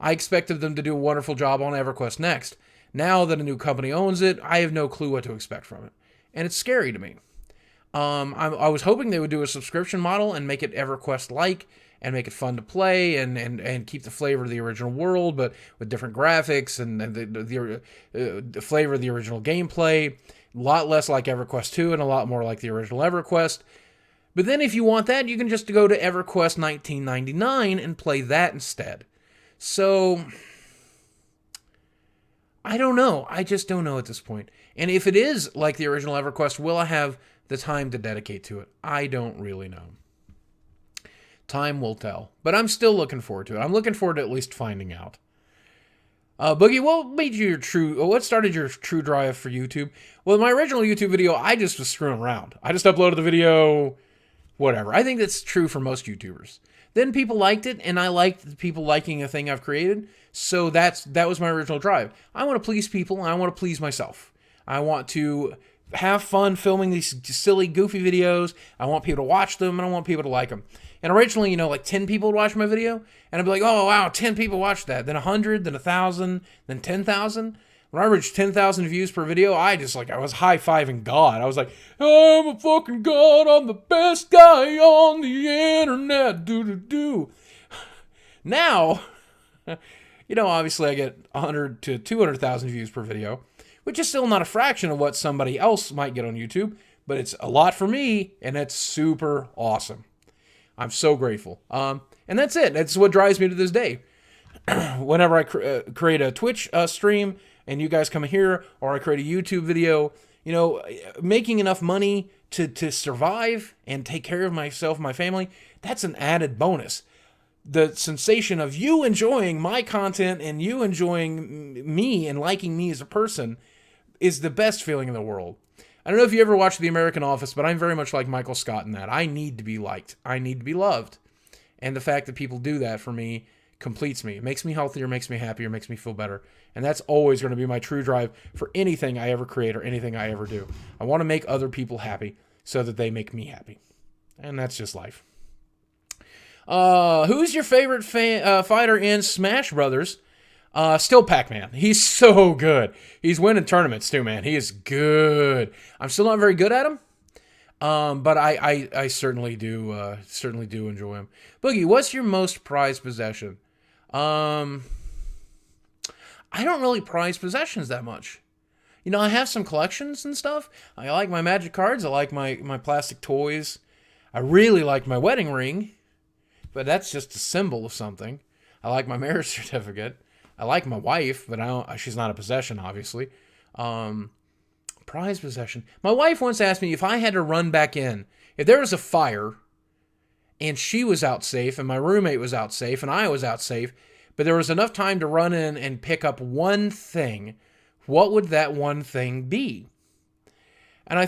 I expected them to do a wonderful job on EverQuest Next. Now that a new company owns it, I have no clue what to expect from it. And it's scary to me. I was hoping they would do a subscription model and make it EverQuest-like and make it fun to play and keep the flavor of the original world, but with different graphics and the flavor of the original gameplay. A lot less like EverQuest 2 and a lot more like the original EverQuest. But then if you want that, you can just go to EverQuest 1999 and play that instead. So, I don't know. I just don't know at this point. And if it is like the original EverQuest, will I have the time to dedicate to it? I don't really know. Time will tell. But I'm still looking forward to it. I'm looking forward to at least finding out. Boogie, what started your true drive for YouTube? Well, my original YouTube video, I just was screwing around. I just uploaded the video, whatever. I think that's true for most YouTubers. Then people liked it, and I liked the people liking a thing I've created. So that was my original drive. I want to please people, and I want to please myself. I want to have fun filming these silly, goofy videos. I want people to watch them, and I want people to like them. And originally, like 10 people would watch my video, and I'd be like, oh, wow, 10 people watched that. Then 100, then 1,000, then 10,000. When I reached 10,000 views per video, I was high-fiving God. I was like, I'm a fucking God. I'm the best guy on the internet. Do. Now, obviously I get 100 to 200,000 views per video, which is still not a fraction of what somebody else might get on YouTube, but it's a lot for me, and it's super awesome. I'm so grateful. And that's it. That's what drives me to this day. Whenever I create a Twitch stream, and you guys come here, or I create a YouTube video, making enough money to survive and take care of myself and my family, that's an added bonus. The sensation of you enjoying my content and you enjoying me and liking me as a person is the best feeling in the world. I don't know if you ever watched The American Office, but I'm very much like Michael Scott in that. I need to be liked. I need to be loved. And the fact that people do that for me completes me. It makes me healthier, makes me happier, makes me feel better. And that's always going to be my true drive for anything I ever create or anything I ever do. I want to make other people happy so that they make me happy. And that's just life. Who's your favorite fighter in Smash Brothers? Still Pac-Man. He's so good. He's winning tournaments too, man. He is good. I'm still not very good at him. But I certainly do enjoy him. Boogie, what's your most prized possession? I don't really prize possessions that much. I have some collections and stuff. I like my magic cards. I like my plastic toys. I really like my wedding ring, but that's just a symbol of something. I like my marriage certificate. I like my wife, but she's not a possession, obviously. Prized possession. My wife once asked me if I had to run back in, if there was a fire and she was out safe and my roommate was out safe and I was out safe, but there was enough time to run in and pick up one thing, what would that one thing be? And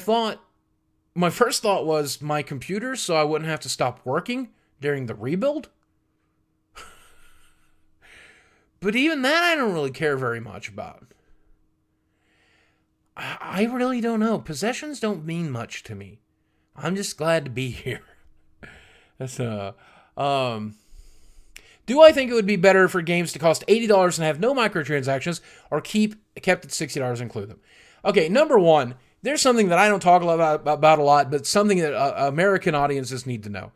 my first thought was my computer, so I wouldn't have to stop working during the rebuild. But even that I don't really care very much about. I really don't know. Possessions don't mean much to me. I'm just glad to be here. That's do I think it would be better for games to cost $80 and have no microtransactions, or kept at $60 and include them? Okay, number one, there's something that I don't talk about a lot, but something that American audiences need to know.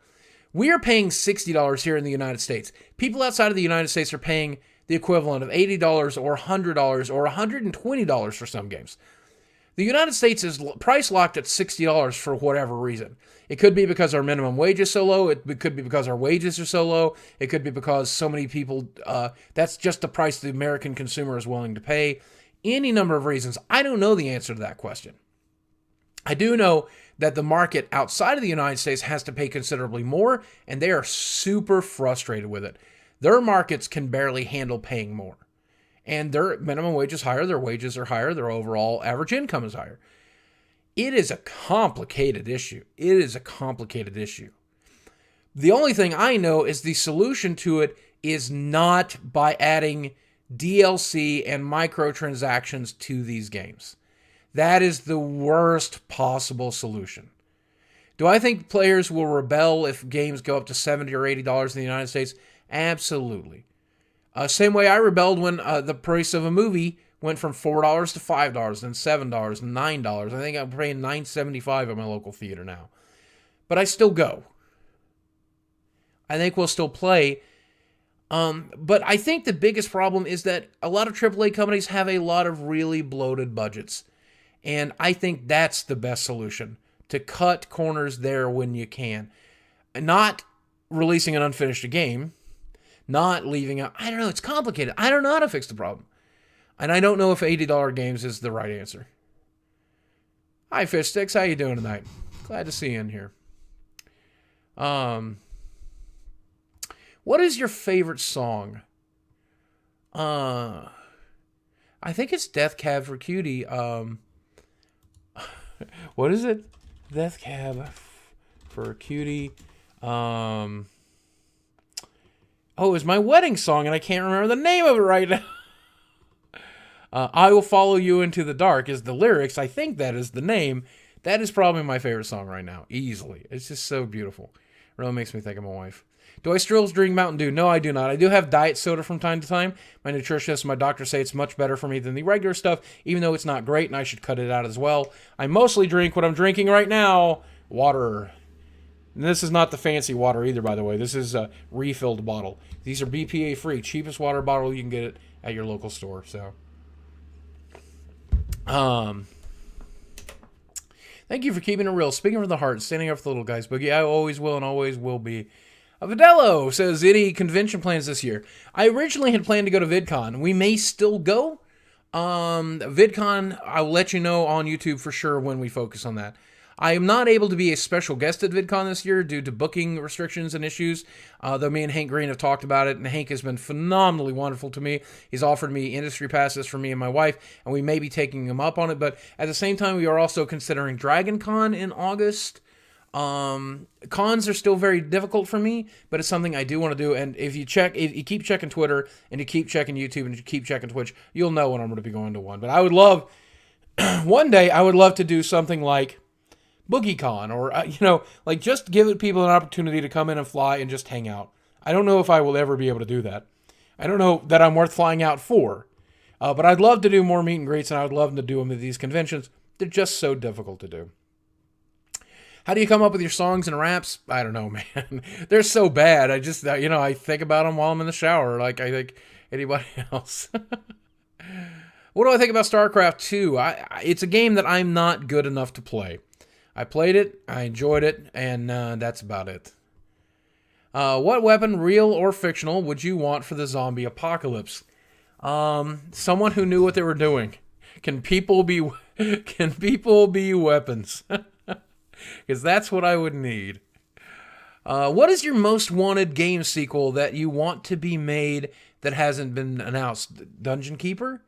We are paying $60 here in the United States. People outside of the United States are paying the equivalent of $80 or $100 or $120 for some games. The United States is price locked at $60 for whatever reason. It could be because our minimum wage is so low. It could be because our wages are so low. It could be because so many people, that's just the price the American consumer is willing to pay. Any number of reasons. I don't know the answer to that question. I do know that the market outside of the United States has to pay considerably more, and they are super frustrated with it. Their markets can barely handle paying more. And their minimum wage is higher, their wages are higher, their overall average income is higher. It is a complicated issue. The only thing I know is the solution to it is not by adding DLC and microtransactions to these games. That is the worst possible solution. Do I think players will rebel if games go up to $70 or $80 in the United States? Absolutely. Same way I rebelled when the price of a movie went from $4 to $5, then $7, and $9. I think I'm paying $9.75 at my local theater now. But I still go. I think we'll still play. But I think the biggest problem is that a lot of AAA companies have a lot of really bloated budgets. And I think that's the best solution, to cut corners there when you can. Not releasing an unfinished game, not leaving out, I don't know, it's complicated. I don't know how to fix the problem. And I don't know if $80 games is the right answer. Hi, Fish Sticks, how you doing tonight? Glad to see you in here. What is your favorite song? I think it's Death Cab for Cutie. What is it? Death Cab for Cutie. Oh, it was my wedding song, and I can't remember the name of it right now. I Will Follow You Into the Dark is the lyrics. I think that is the name. That is probably my favorite song right now, easily. It's just so beautiful. It really makes me think of my wife. Do I still drink Mountain Dew? No, I do not. I do have diet soda from time to time. My nutritionist and my doctor say it's much better for me than the regular stuff, even though it's not great, and I should cut it out as well. I mostly drink what I'm drinking right now, water. And this is not the fancy water either, by the way. This is a refilled bottle. These are BPA free. Cheapest water bottle you can get it at your local store. So, thank you for keeping it real. Speaking from the heart, standing up for the little guys, Boogie. I always will and always will be. Vidello says, any convention plans this year? I originally had planned to go to VidCon. We may still go. VidCon, I'll let you know on YouTube for sure when we focus on that. I am not able to be a special guest at VidCon this year due to booking restrictions and issues, though me and Hank Green have talked about it, and Hank has been phenomenally wonderful to me. He's offered me industry passes for me and my wife, and we may be taking him up on it, but at the same time, we are also considering Dragon Con in August. Cons are still very difficult for me, but it's something I do want to do, and if you keep checking Twitter, and you keep checking YouTube, and you keep checking Twitch, you'll know when I'm going to be going to one. But I would love, one day, I would love to do something like BoogieCon, or, like just give people an opportunity to come in and fly and just hang out. I don't know if I will ever be able to do that. I don't know that I'm worth flying out for, but I'd love to do more meet and greets, and I would love to do them at these conventions. They're just so difficult to do. How do you come up with your songs and raps? I don't know, man. They're so bad. I just, I think about them while I'm in the shower, like I think anybody else. What do I think about StarCraft 2? It's a game that I'm not good enough to play. I played it, I enjoyed it, and that's about it. What weapon, real or fictional, would you want for the zombie apocalypse? Someone who knew what they were doing. Can people be weapons? Because that's what I would need. What is your most wanted game sequel that you want to be made that hasn't been announced? Dungeon Keeper?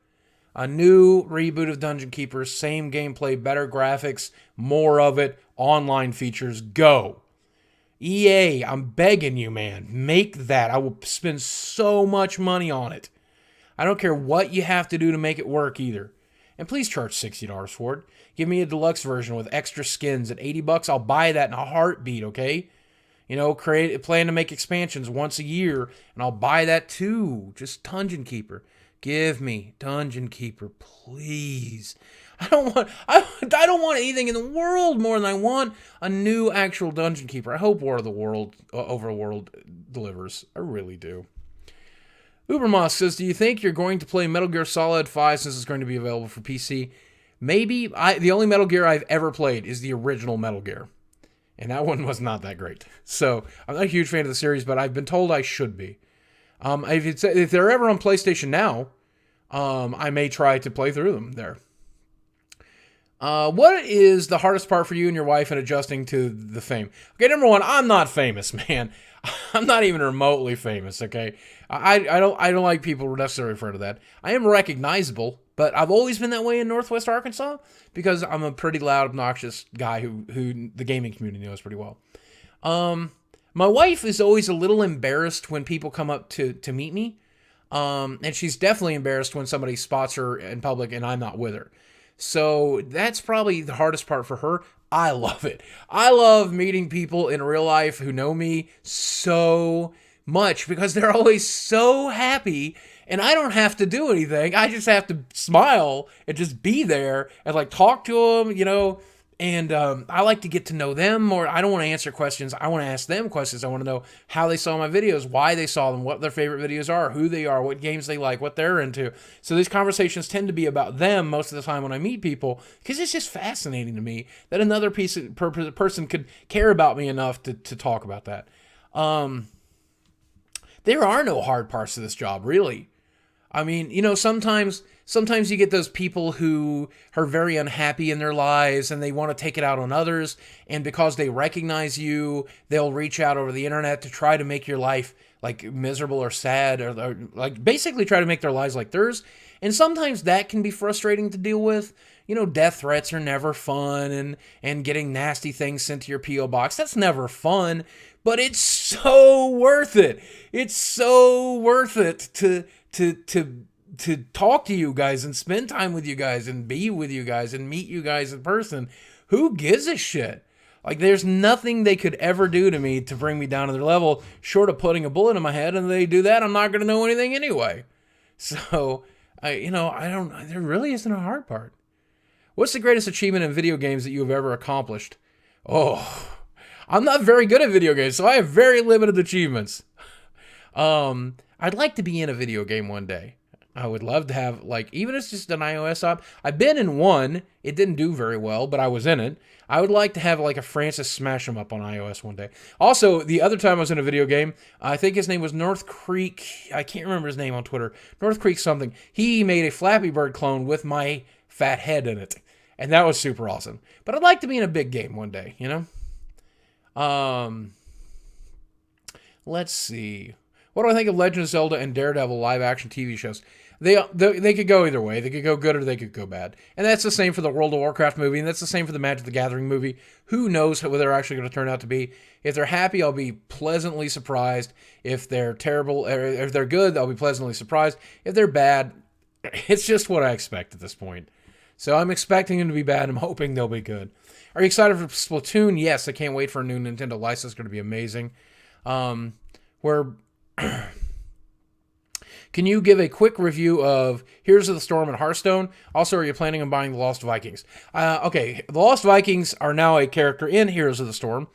A new reboot of Dungeon Keeper, same gameplay, better graphics, more of it, online features, go. EA, I'm begging you, man, make that. I will spend so much money on it. I don't care what you have to do to make it work either. And please charge $60 for it. Give me a deluxe version with extra skins at $80. I'll buy that in a heartbeat, okay? You know, plan to make expansions once a year, and I'll buy that too. Just Dungeon Keeper. Give me Dungeon Keeper, please. I don't want anything in the world more than I want a new actual Dungeon Keeper. I hope Overworld delivers. I really do. Ubermoss says, do you think you're going to play Metal Gear Solid 5 since it's going to be available for PC? Maybe. The only Metal Gear I've ever played is the original Metal Gear. And that one was not that great. So, I'm not a huge fan of the series, but I've been told I should be. If they're ever on PlayStation Now, I may try to play through them there. What is the hardest part for you and your wife in adjusting to the fame? Okay, number one, I'm not famous, man. I'm not even remotely famous, okay? I don't like people necessarily refer to that. I am recognizable, but I've always been that way in Northwest Arkansas because I'm a pretty loud, obnoxious guy who the gaming community knows pretty well. My wife is always a little embarrassed when people come up to meet me. And she's definitely embarrassed when somebody spots her in public and I'm not with her. So that's probably the hardest part for her. I love it. I love meeting people in real life who know me so much because they're always so happy and I don't have to do anything. I just have to smile and just be there and like talk to them, you know. And I like to get to know them more. I don't want to answer questions. I want to ask them questions. I want to know how they saw my videos, why they saw them, what their favorite videos are, who they are, what games they like, what they're into. So these conversations tend to be about them most of the time when I meet people because it's just fascinating to me that another person could care about me enough to talk about that. There are no hard parts to this job, really. I mean, you know, sometimes you get those people who are very unhappy in their lives and they want to take it out on others. And because they recognize you, they'll reach out over the internet to try to make your life like miserable or sad or like basically try to make their lives like theirs. And sometimes that can be frustrating to deal with. You know, death threats are never fun and getting nasty things sent to your P.O. box. That's never fun, but it's so worth it. It's so worth it to talk to you guys and spend time with you guys and be with you guys and meet you guys in person. Who gives a shit? Like, there's nothing they could ever do to me to bring me down to their level short of putting a bullet in my head, and they do that, I'm not going to know anything anyway. So, there really isn't a hard part. What's the greatest achievement in video games that you have ever accomplished? Oh, I'm not very good at video games, so I have very limited achievements. I'd like to be in a video game one day. I would love to have, like, even if it's just an iOS app. I've been in one. It didn't do very well, but I was in it. I would like to have, like, a Francis Smash 'em Up on iOS one day. Also, the other time I was in a video game, I think his name was North Creek. I can't remember his name on Twitter. North Creek something. He made a Flappy Bird clone with my fat head in it. And that was super awesome. But I'd like to be in a big game one day, you know? Let's see. What do I think of Legend of Zelda and Daredevil live-action TV shows? They could go either way. They could go good or they could go bad. And that's the same for the World of Warcraft movie, and that's the same for the Magic the Gathering movie. Who knows what they're actually going to turn out to be. If they're happy, I'll be pleasantly surprised. If they're terrible, or if they're good, I'll be pleasantly surprised. If they're bad, it's just what I expect at this point. So I'm expecting them to be bad. I'm hoping they'll be good. Are you excited for Splatoon? Yes, I can't wait for a new Nintendo license. It's going to be amazing. Can you give a quick review of Heroes of the Storm and Hearthstone? Also, are you planning on buying the Lost Vikings? Okay, the Lost Vikings are now a character in Heroes of the Storm.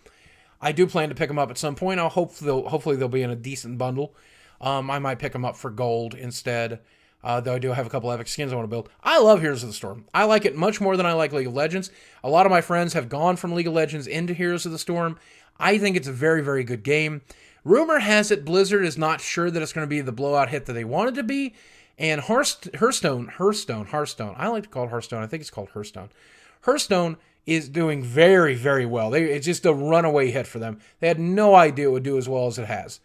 I do plan to pick them up at some point. Hopefully they'll be in a decent bundle. I might pick them up for gold instead. Though I do have a couple epic skins I want to build. I love Heroes of the Storm. I like it much more than I like League of Legends. A lot of my friends have gone from League of Legends into Heroes of the Storm. I think it's a very, very good game. Rumor has it Blizzard is not sure that it's going to be the blowout hit that they want it to be. And Hearthstone. I like to call it Hearthstone. I think it's called Hearthstone. Hearthstone is doing very, very well. It's just a runaway hit for them. They had no idea it would do as well as it has.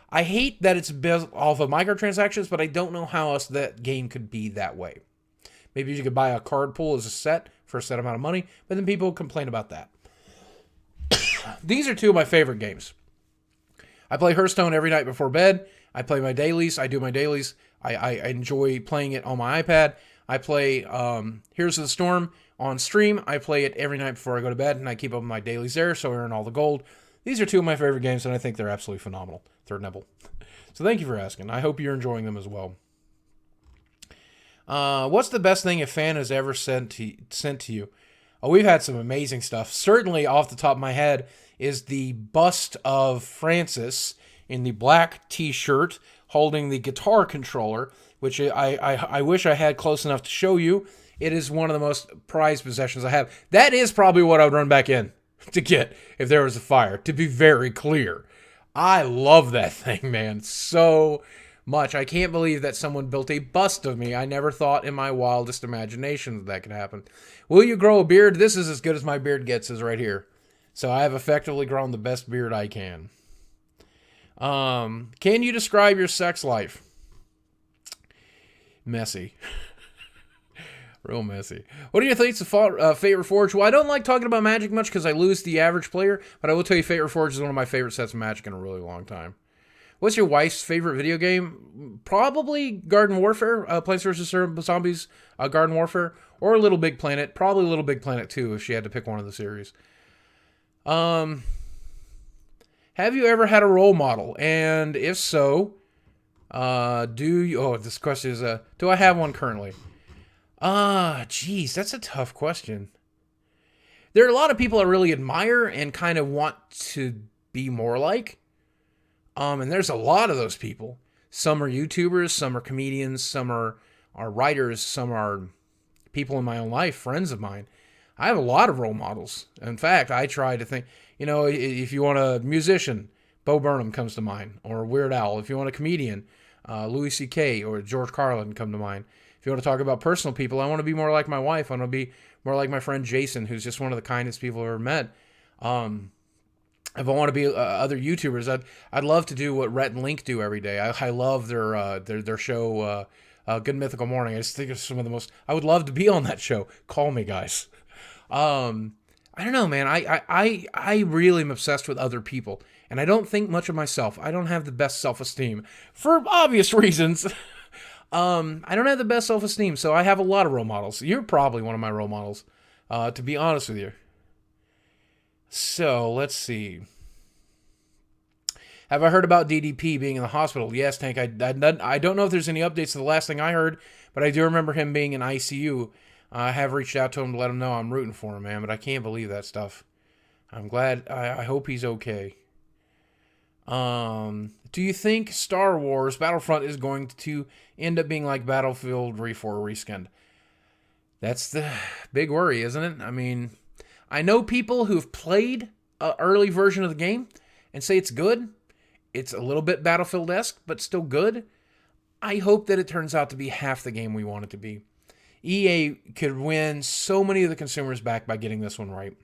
I hate that it's built off of microtransactions, but I don't know how else that game could be that way. Maybe you could buy a card pool as a set for a set amount of money, but then people complain about that. These are two of my favorite games. I play Hearthstone every night before bed. I play my dailies. I do my dailies. I enjoy playing it on my iPad. I play Heroes of the Storm on stream. I play it every night before I go to bed, and I keep up my dailies there, so I earn all the gold. These are two of my favorite games, and I think they're absolutely phenomenal. Third Nibble. So thank you for asking. I hope you're enjoying them as well. What's the best thing a fan has ever sent to you? Oh, we've had some amazing stuff. Certainly, off the top of my head, is the bust of Francis in the black t-shirt holding the guitar controller, which I wish I had close enough to show you. It is one of the most prized possessions I have. That is probably what I would run back in to get if there was a fire, to be very clear. I love that thing, man, so much. I can't believe that someone built a bust of me. I never thought in my wildest imagination that could happen. Will you grow a beard? This is as good as my beard gets, is right here. So I have effectively grown the best beard I can. Can you describe your sex life? Messy. Real messy. What are your thoughts of Fate Reforged? Well, I don't like talking about Magic much because I lose the average player, but I will tell you Fate Reforged is one of my favorite sets of Magic in a really long time. What's your wife's favorite video game? Probably Garden Warfare, Plants vs. Zombies, Garden Warfare, or Little Big Planet. Probably Little Big Planet 2 if she had to pick one of the series. Have you ever had a role model? And if so, do you... Oh, this question is, do I have one currently? Geez, that's a tough question. There are a lot of people I really admire and kind of want to be more like. And there's a lot of those people. Some are YouTubers, some are comedians, some are writers, some are people in my own life, friends of mine. I have a lot of role models. In fact, I try to think, you know, if you want a musician, Bo Burnham comes to mind, or Weird Al. If you want a comedian, Louis C.K. or George Carlin come to mind. If you want to talk about personal people, I want to be more like my wife. I want to be more like my friend Jason, who's just one of the kindest people I've ever met. If I want to be other YouTubers, I'd love to do what Rhett and Link do every day. I love their show, Good Mythical Morning. I just think it's some of the most... I would love to be on that show. Call me, guys. I don't know, man. I really am obsessed with other people, and I don't think much of myself. I don't have the best self-esteem for obvious reasons. I don't have the best self-esteem, so I have a lot of role models. You're probably one of my role models, to be honest with you. So, let's see. Have I heard about DDP being in the hospital? Yes, Tank. I don't know if there's any updates to the last thing I heard, but I do remember him being in ICU. I have reached out to him to let him know I'm rooting for him, man, but I can't believe that stuff. I'm glad. I hope he's okay. Do you think Star Wars Battlefront is going to end up being like Battlefield 3 Reskinned? That's the big worry, isn't it? I mean, I know people who've played an early version of the game and say it's good. It's a little bit Battlefield-esque, but still good. I hope that it turns out to be half the game we want it to be. EA could win so many of the consumers back by getting this one right.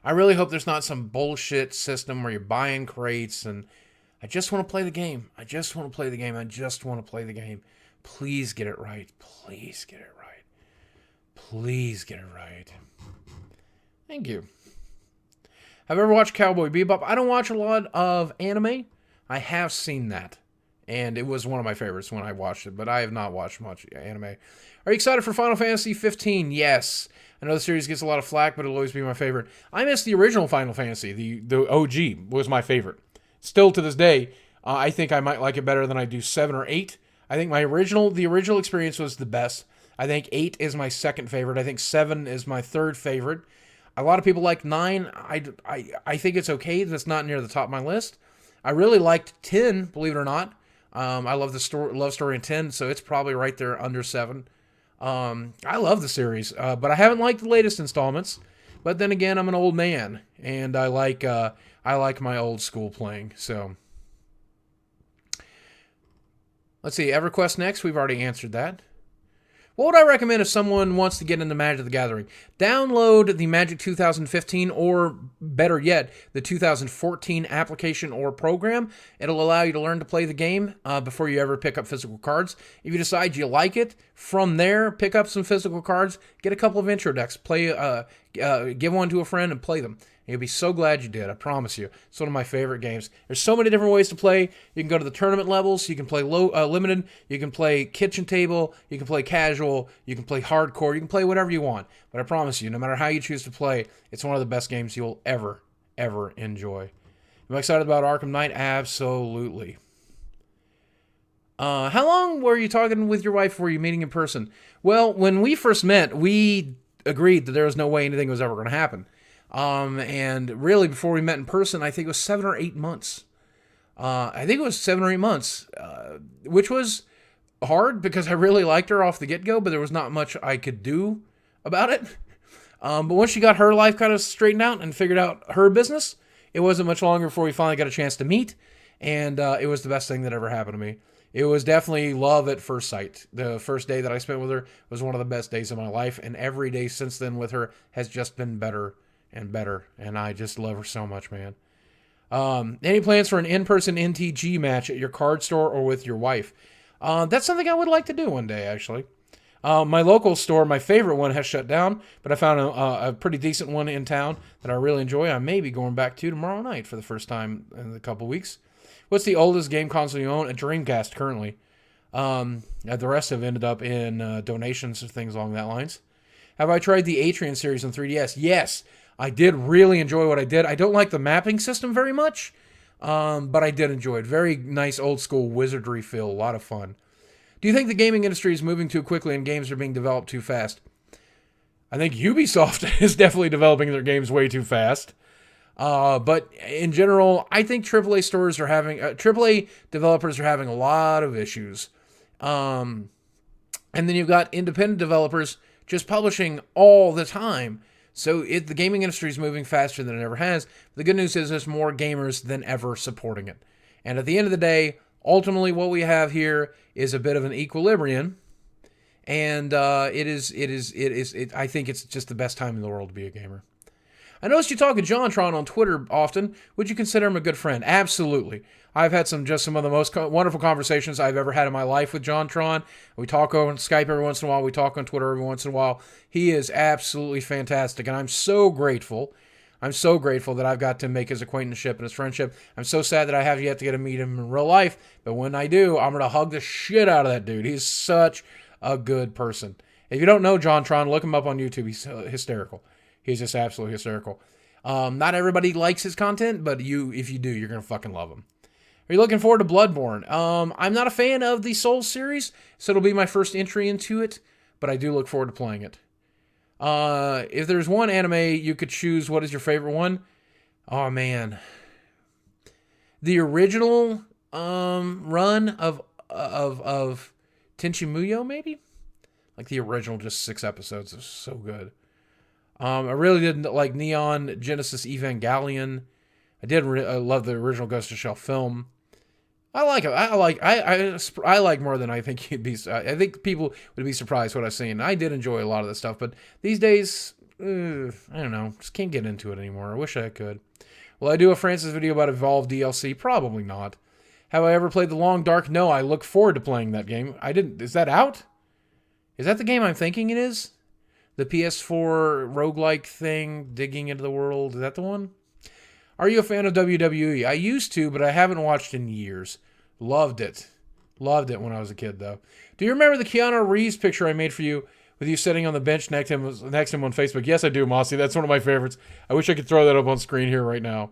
I really hope there's not some bullshit system where you're buying crates and I just want to play the game. I just want to play the game. I just want to play the game. Please get it right. Please get it right. Please get it right. Thank you. Have you ever watched Cowboy Bebop? I don't watch a lot of anime. I have seen that. And it was one of my favorites when I watched it, but I have not watched much anime. Are you excited for Final Fantasy 15? Yes. I know the series gets a lot of flack, but it'll always be my favorite. I miss the original Final Fantasy. The OG was my favorite. Still to this day, I think I might like it better than I do 7 or 8. I think the original experience was the best. I think 8 is my second favorite. I think 7 is my third favorite. A lot of people like 9. I think it's okay. That's not near the top of my list. I really liked 10, believe it or not. I love the love story in 10, so it's probably right there under 7. I love the series, but I haven't liked the latest installments. But then again, I'm an old man, and I like my old school playing. So let's see, EverQuest next. We've already answered that. What would I recommend if someone wants to get into Magic the Gathering? Download the Magic 2015 or, better yet, the 2014 application or program. It'll allow you to learn to play the game before you ever pick up physical cards. If you decide you like it, from there, pick up some physical cards, get a couple of intro decks, give one to a friend and play them. You'll be so glad you did, I promise you. It's one of my favorite games. There's so many different ways to play. You can go to the tournament levels. You can play limited. You can play kitchen table. You can play casual. You can play hardcore. You can play whatever you want. But I promise you, no matter how you choose to play, it's one of the best games you'll ever, ever enjoy. Am I excited about Arkham Knight? Absolutely. How long were you talking with your wife? Were you meeting in person? Well, when we first met, we agreed that there was no way anything was ever going to happen. And really, before we met in person, I think it was 7 or 8 months. Which was hard because I really liked her off the get-go, but there was not much I could do about it. But once she got her life kind of straightened out and figured out her business, it wasn't much longer before we finally got a chance to meet, and it was the best thing that ever happened to me. It was definitely love at first sight. The first day that I spent with her was one of the best days of my life, and every day since then with her has just been better and better, and I just love her so much, man. Any plans for an in-person NTG match at your card store or with your wife? That's something I would like to do one day, actually. My local store, my favorite one, has shut down, but I found a pretty decent one in town that I really enjoy. I may be going back to tomorrow night for the first time in a couple weeks. What's the oldest game console you own? A Dreamcast currently. The rest have ended up in donations or things along that lines. Have I tried the Atrian series on 3DS? Yes, I did really enjoy what I did. I don't like the mapping system very much, but I did enjoy it. Very nice old school wizardry feel. A lot of fun. Do you think the gaming industry is moving too quickly and games are being developed too fast? I think Ubisoft is definitely developing their games way too fast. But in general, I think AAA developers are having a lot of issues. And then you've got independent developers just publishing all the time. So the gaming industry is moving faster than it ever has. The good news is there's more gamers than ever supporting it. And at the end of the day, ultimately what we have here is a bit of an equilibrium. And I think it's just the best time in the world to be a gamer. I noticed you talk to JonTron on Twitter often. Would you consider him a good friend? Absolutely. I've had some of the most wonderful conversations I've ever had in my life with JonTron. We talk on Skype every once in a while. We talk on Twitter every once in a while. He is absolutely fantastic, and I'm so grateful. I'm so grateful that I've got to make his acquaintanceship and his friendship. I'm so sad that I have yet to get to meet him in real life, but when I do, I'm going to hug the shit out of that dude. He's such a good person. If you don't know JonTron, look him up on YouTube. He's hysterical. He's just absolutely hysterical. Not everybody likes his content, but if you do, you're going to fucking love him. Are you looking forward to Bloodborne? I'm not a fan of the Souls series, so it'll be my first entry into it, but I do look forward to playing it. If there's one anime you could choose, what is your favorite one? Oh, man. The original run of Tenchi Muyo, maybe? Like the original, just 6 episodes. Is so good. I really didn't like Neon Genesis Evangelion. I love the original Ghost in the Shell film. I like it. I like more than I think you'd be. I think people would be surprised what I've seen. I did enjoy a lot of this stuff, but these days, I don't know. Just can't get into it anymore. I wish I could. Will I do a Francis video about Evolve DLC? Probably not. Have I ever played The Long Dark? No, I look forward to playing that game. I didn't. Is that out? Is that the game I'm thinking it is? The PS4 roguelike thing, digging into the world. Is that the one? Are you a fan of WWE? I used to, but I haven't watched in years. Loved it. Loved it when I was a kid, though. Do you remember the Keanu Reeves picture I made for you with you sitting on the bench next to him on Facebook? Yes, I do, Mossy. That's one of my favorites. I wish I could throw that up on screen here right now.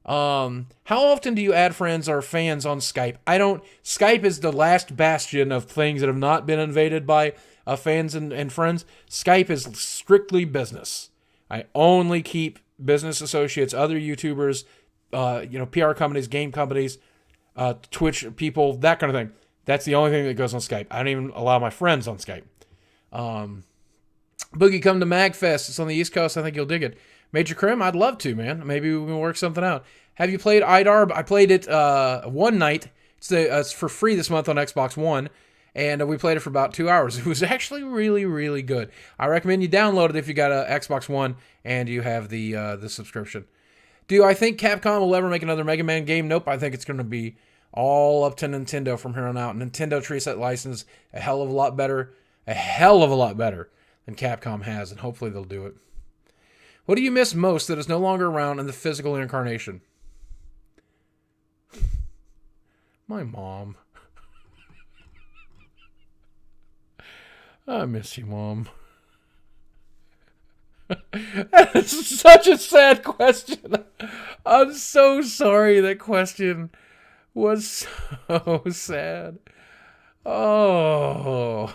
How often do you add friends or fans on Skype? Skype is the last bastion of things that have not been invaded by fans and friends. Skype is strictly business. I only keep business associates, other YouTubers, PR companies, game companies, Twitch people, that kind of thing. That's the only thing that goes on Skype. I don't even allow my friends on Skype. Boogie, come to MagFest. It's on the East Coast. I think you'll dig it. Major Crim, I'd love to, man. Maybe we can work something out. Have you played IDARB? I played it one night. It's for free this month on Xbox One. And we played it for about 2 hours. It was actually really, really good. I recommend you download it if you got an Xbox One and you have the subscription. Do I think Capcom will ever make another Mega Man game? Nope. I think it's going to be all up to Nintendo from here on out. Nintendo treats that license a hell of a lot better than Capcom has, and hopefully they'll do it. What do you miss most that is no longer around in the physical incarnation? My mom. I miss you, Mom. That's such a sad question. I'm so sorry. That question was so sad. Oh.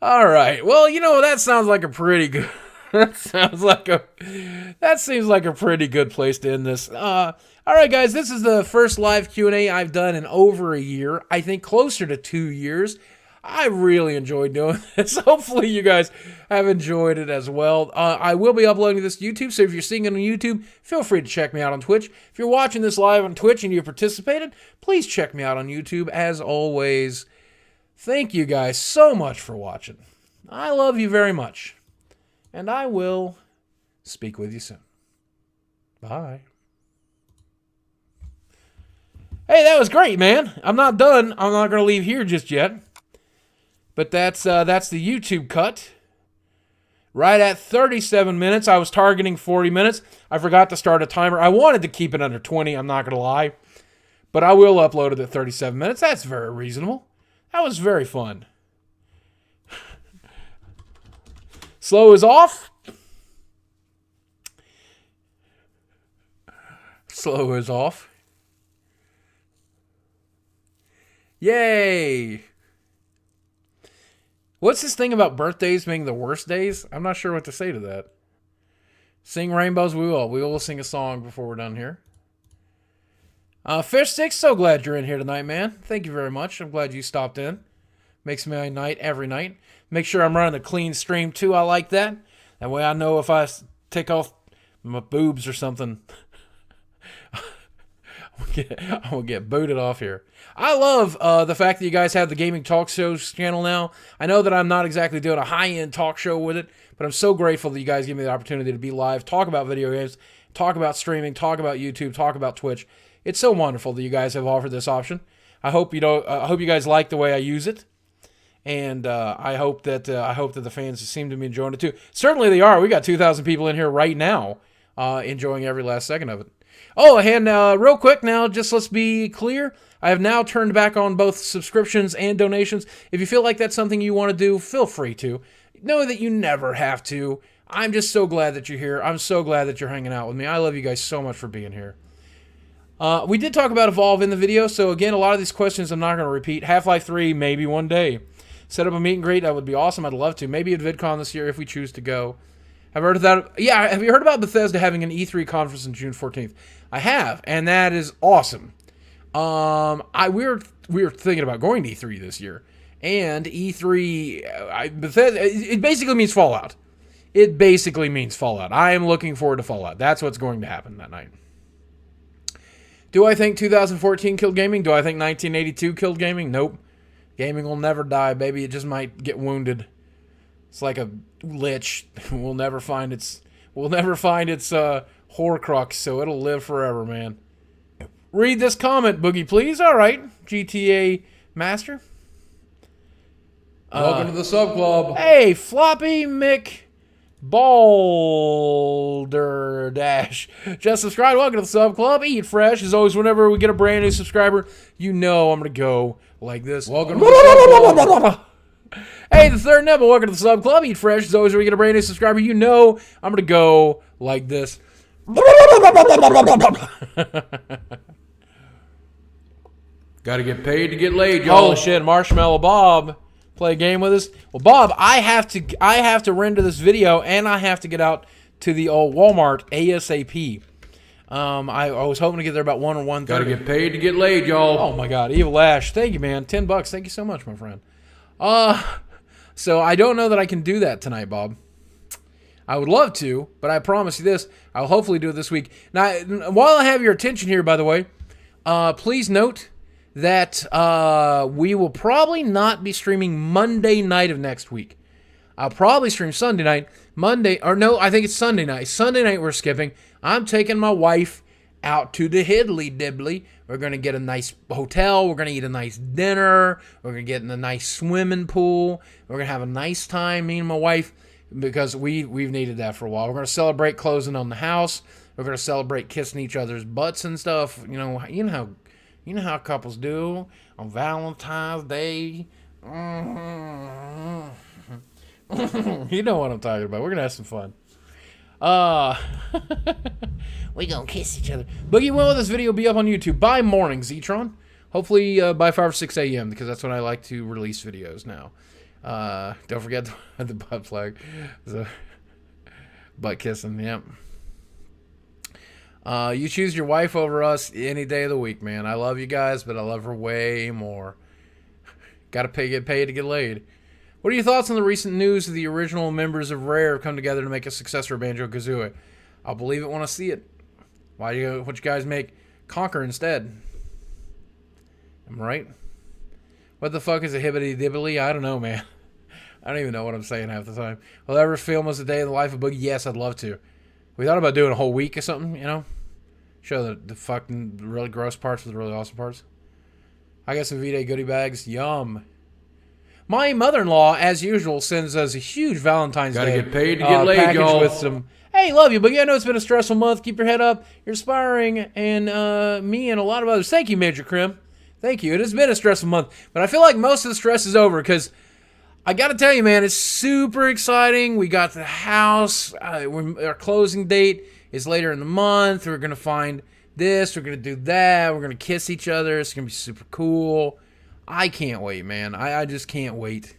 All right. Well, you know, that sounds like a pretty good. That seems like a pretty good place to end this. All right, guys. This is the first live Q&A I've done in over a year. I think closer to 2 years. I really enjoyed doing this. Hopefully you guys have enjoyed it as well. I will be uploading this to YouTube, so if you're seeing it on YouTube, feel free to check me out on Twitch. If you're watching this live on Twitch and you participated, please check me out on YouTube. As always, thank you guys so much for watching. I love you very much. And I will speak with you soon. Bye. Hey, that was great, man. I'm not done. I'm not going to leave here just yet. But that's the YouTube cut. Right at 37 minutes. I was targeting 40 minutes. I forgot to start a timer. I wanted to keep it under 20, I'm not going to lie. But I will upload it at 37 minutes. That's very reasonable. That was very fun. Slow is off. Slow is off. Yay! What's this thing about birthdays being the worst days? I'm not sure what to say to that. Sing rainbows, we will. We will sing a song before we're done here. Fish Sticks, so glad you're in here tonight, man. Thank you very much. I'm glad you stopped in. Makes my night every night. Make sure I'm running a clean stream, too. I like that. That way I know if I take off my boobs or something, I'm going to get booted off here. I love the fact that you guys have the Gaming Talk Shows channel now. I know that I'm not exactly doing a high-end talk show with it, but I'm so grateful that you guys give me the opportunity to be live, talk about video games, talk about streaming, talk about YouTube, talk about Twitch. It's so wonderful that you guys have offered this option. I hope you guys like the way I use it, and I hope that the fans seem to be enjoying it too. Certainly they are. We got 2,000 people in here right now, enjoying every last second of it. Oh, and real quick now, just let's be clear. I have now turned back on both subscriptions and donations. If you feel like that's something you want to do, feel free to. Know that you never have to. I'm just so glad that you're here. I'm so glad that you're hanging out with me. I love you guys so much for being here. We did talk about Evolve in the video, so again, a lot of these questions I'm not going to repeat. Half-Life 3, maybe one day. Set up a meet and greet, that would be awesome. I'd love to. Maybe at VidCon this year if we choose to go. Have heard of that? Yeah, have you heard about Bethesda having an E3 conference on June 14th? I have, and that is awesome. We were thinking about going to E3 this year, and E3 Bethesda, it basically means Fallout. It basically means Fallout. I am looking forward to Fallout. That's what's going to happen that night. Do I think 2014 killed gaming? Do I think 1982 killed gaming? Nope. Gaming will never die, baby. It just might get wounded. It's like a lich. We'll never find its Horcrux, so it'll live forever, man. Read this comment, Boogie, please. All right, GTA Master. Welcome to the sub club. Hey, Floppy Mick Balder Dash. Just subscribe. Welcome to the sub club. Eat fresh. As always, whenever we get a brand new subscriber, you know I'm going to go like this. Welcome to the sub club. Hey, the third Nebel, welcome to the sub club. Eat fresh. As always, when we get a brand new subscriber, you know I'm going to go like this. Gotta get paid to get laid, y'all. Holy shit, Marshmallow Bob, play a game with us. Well, Bob, I have to render this video, and I have to get out to the old Walmart ASAP. I was hoping to get there about 1 or 1:30. Gotta get paid to get laid, y'all. Oh my God, Evil Ash, thank you, man. $10, thank you so much, my friend. So I don't know that I can do that tonight, Bob. I would love to, but I promise you this, I'll hopefully do it this week. Now, while I have your attention here, by the way, please note that we will probably not be streaming Monday night of next week. I'll probably stream Sunday night. I think it's Sunday night. Sunday night we're skipping. I'm taking my wife out to the Hiddly Dibbly. We're going to get a nice hotel. We're going to eat a nice dinner. We're going to get in a nice swimming pool. We're going to have a nice time, me and my wife, because we've needed that for a while. We're going to celebrate closing on the house. We're going to celebrate kissing each other's butts and stuff. You know how You know how couples do on Valentine's Day. You know what I'm talking about. We're going to have some fun. We gonna kiss each other. Boogie, when will this video be up on YouTube? By morning, Zetron. Hopefully by 5 or 6 a.m. because that's when I like to release videos now. Don't forget the butt plug. The butt kissing, yep. You choose your wife over us any day of the week, man. I love you guys, but I love her way more. Gotta get paid to get laid. What are your thoughts on the recent news of the original members of Rare have come together to make a successor of Banjo-Kazooie? I'll believe it when I see it. What you guys make Conquer instead? Am I right? What the fuck is a hibbity-dibbly? I don't know, man. I don't even know what I'm saying half the time. Will I ever film as a day in the life of Boogie? Yes, I'd love to. We thought about doing a whole week or something, you know? Show the fucking really gross parts with the really awesome parts. I got some V-Day goodie bags. Yum. My mother-in-law, as usual, sends us a huge Valentine's Day. Gotta get paid to get laid, package y'all. with some, hey, love you, Boogie. I know it's been a stressful month. Keep your head up. You're inspiring, and me and a lot of others. Thank you, Major Krim. Thank you. It has been a stressful month, but I feel like most of the stress is over because I got to tell you, man, it's super exciting. We got the house. Our closing date is later in the month. We're going to find this. We're going to do that. We're going to kiss each other. It's going to be super cool. I can't wait, man. I just can't wait.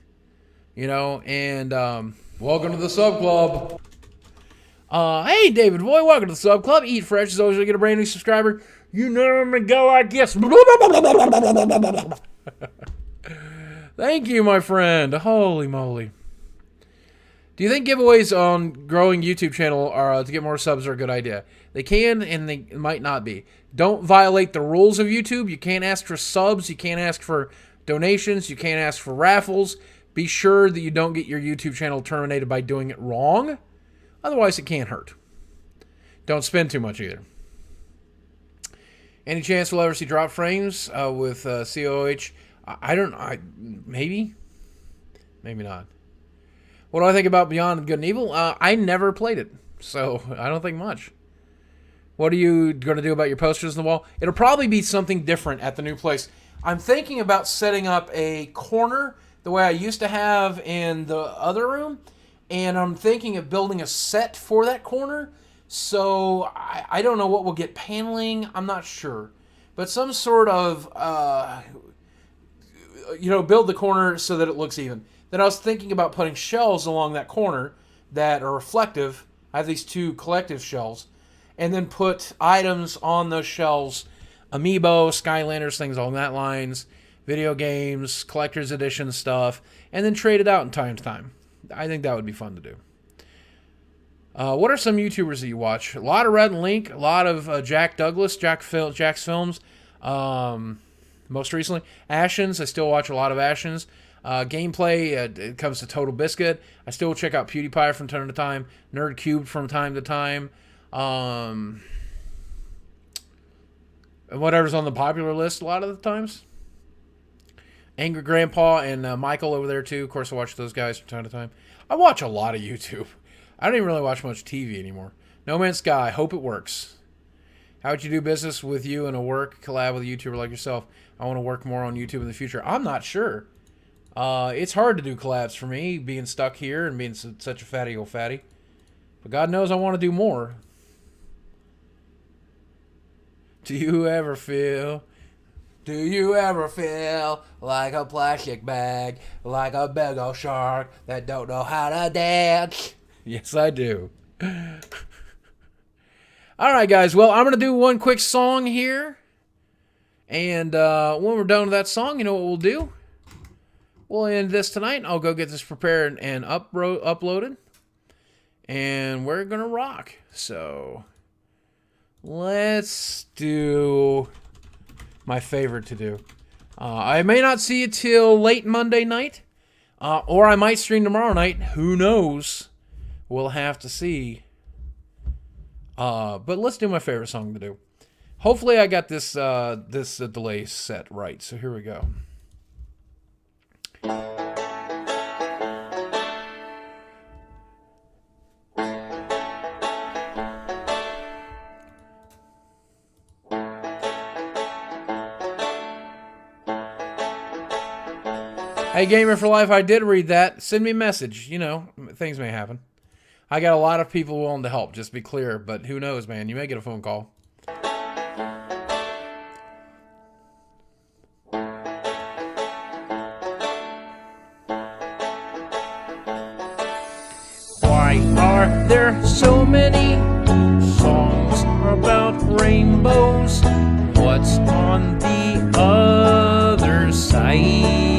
You know, and Welcome to the sub club. hey, David Boy, welcome to the sub club. Eat fresh as always. We get a brand new subscriber. You know I'm gonna go like this. Thank you, my friend. Holy moly. Do you think giveaways on growing YouTube channel to get more subs are a good idea? They can and they might not be. Don't violate the rules of YouTube. You can't ask for subs. You can't ask for donations. You can't ask for raffles. Be sure that you don't get your YouTube channel terminated by doing it wrong. Otherwise, it can't hurt. Don't spend too much either. Any chance we'll ever see drop frames with COH? Maybe. Maybe not. What do I think about Beyond Good and Evil? I never played it, so I don't think much. What are you going to do about your posters on the wall? It'll probably be something different at the new place. I'm thinking about setting up a corner the way I used to have in the other room, and I'm thinking of building a set for that corner. So I don't know what we'll get paneling. I'm not sure. But some sort of, build the corner so that it looks even. Then I was thinking about putting shelves along that corner that are reflective. I have these two collective shelves. And then put items on those shelves. Amiibo, Skylanders, things along that lines. Video games, collector's edition stuff. And then trade it out in time to time. I think that would be fun to do. What are some YouTubers that you watch? A lot of Red and Link. A lot of Jack Douglas, Jack's Films. Most recently, Ashens. I still watch a lot of Ashens. Gameplay, it comes to Total Biscuit. I still check out PewDiePie from time to time. Nerd Cubed from time to time. Whatever's on the popular list a lot of the times. Angry Grandpa and Michael over there too. Of course, I watch those guys from time to time. I watch a lot of YouTube. I don't even really watch much TV anymore. No Man's Sky. Hope it works. How would you do business with you and a work collab with a YouTuber like yourself? I want to work more on YouTube in the future. I'm not sure. It's hard to do collabs for me, being stuck here and being such a fatty old fatty. But God knows I want to do more. Do you ever feel like a plastic bag, like a big old shark that don't know how to dance? Yes, I do. All right, guys. Well, I'm going to do one quick song here. And when we're done with that song, you know what we'll do? We'll end this tonight. I'll go get this prepared and uploaded. And we're going to rock. So let's do my favorite to do. I may not see it till late Monday night. Or I might stream tomorrow night. Who knows? We'll have to see. But let's do my favorite song to do. Hopefully I got this delay set right. So here we go. Hey, Gamer for Life, I did read that. Send me a message. You know, things may happen. I got a lot of people willing to help, just to be clear. But who knows, man? You may get a phone call. Why are there so many songs about rainbows? What's on the other side?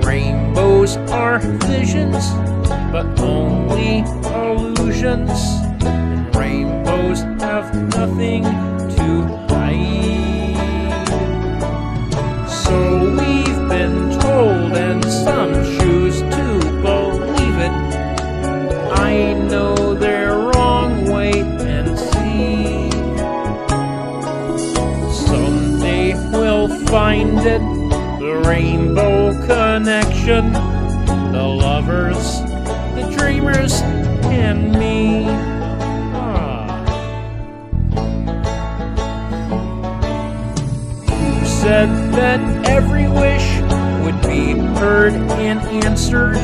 Rainbows are visions, but only illusions. And rainbows have nothing to hide. So we've been told, and some choose to believe it. I know they're wrong, wait and see. Someday we'll find it, the rainbow connection, the lovers, the dreamers, and me. Who said that every wish would be heard and answered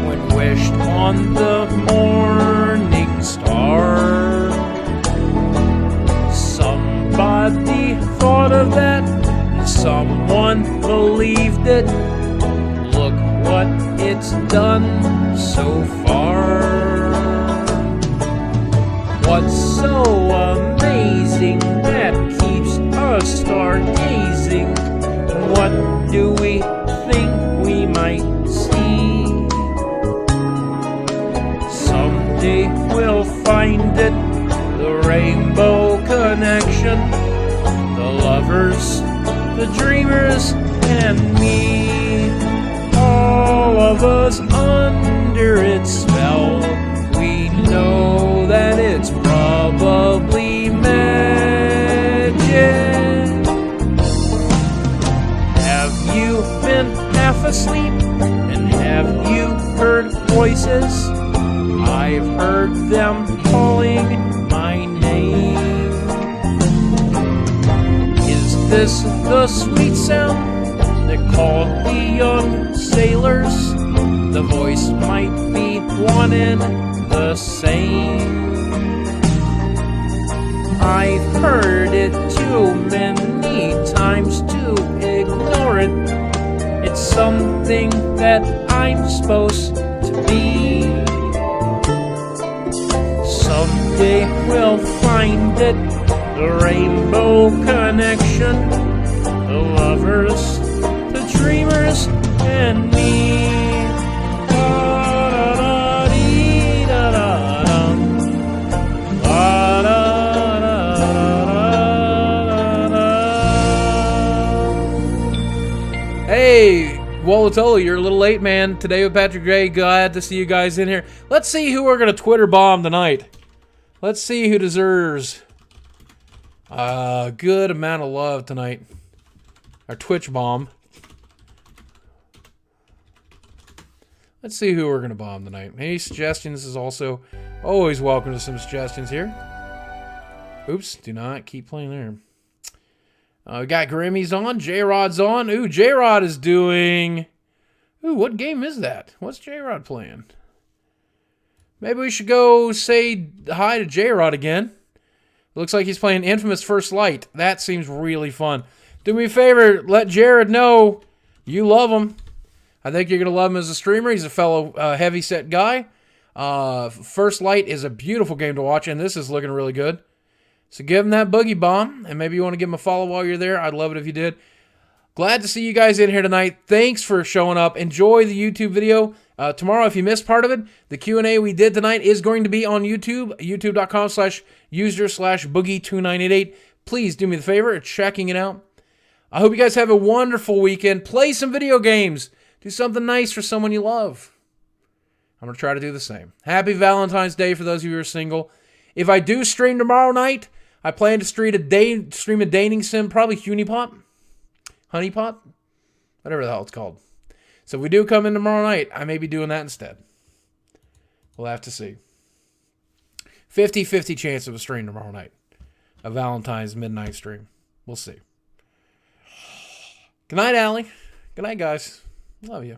when wished on the morning star? Somebody thought of that, and someone believed it. Look what it's done so far. What's so amazing that keeps us stargazing? What do we think we might see? Someday we'll find it, the rainbow connection, the lovers, the dreamers, and me. All of us under its spell. We know that it's probably magic. Have you been half asleep? And have you heard voices? I've heard them calling my name. Is this the sweet sound that called the young sailors? The voice might be one and the same. I've heard it too many times to ignore it. It's something that I'm supposed to be. Someday we'll find it, the rainbow connection, the lovers, the dreamers, and me. Hey, Walatola, you're a little late, man. Today with Patrick J. Glad to see you guys in here. Let's see who we're going to Twitter bomb tonight. Let's see who deserves a good amount of love tonight. Our Twitch bomb. Let's see who we're going to bomb tonight. Any suggestions is also always welcome to some suggestions here. Oops, do not keep playing there. We got Grimmy's on, J-Rod's on. Ooh, J-Rod is doing... Ooh, what game is that? What's J-Rod playing? Maybe we should go say hi to J-Rod again. Looks like he's playing Infamous First Light. That seems really fun. Do me a favor, let Jared know you love him. I think you're going to love him as a streamer. He's a fellow heavy-set guy. First Light is a beautiful game to watch, and this is looking really good. So give him that boogie bomb, and maybe you want to give him a follow while you're there. I'd love it if you did. Glad to see you guys in here tonight. Thanks for showing up. Enjoy the YouTube video. Tomorrow, if you missed part of it, the Q&A we did tonight is going to be on YouTube, youtube.com/user/boogie2988. Please do me the favor of checking it out. I hope you guys have a wonderful weekend. Play some video games. Do something nice for someone you love. I'm going to try to do the same. Happy Valentine's Day for those of you who are single. If I do stream tomorrow night, I plan to stream a dating sim, probably Honeypot, whatever the hell it's called. So if we do come in tomorrow night, I may be doing that instead. We'll have to see. 50-50 chance of a stream tomorrow night. A Valentine's midnight stream. We'll see. Good night, Allie. Good night, guys. Love you.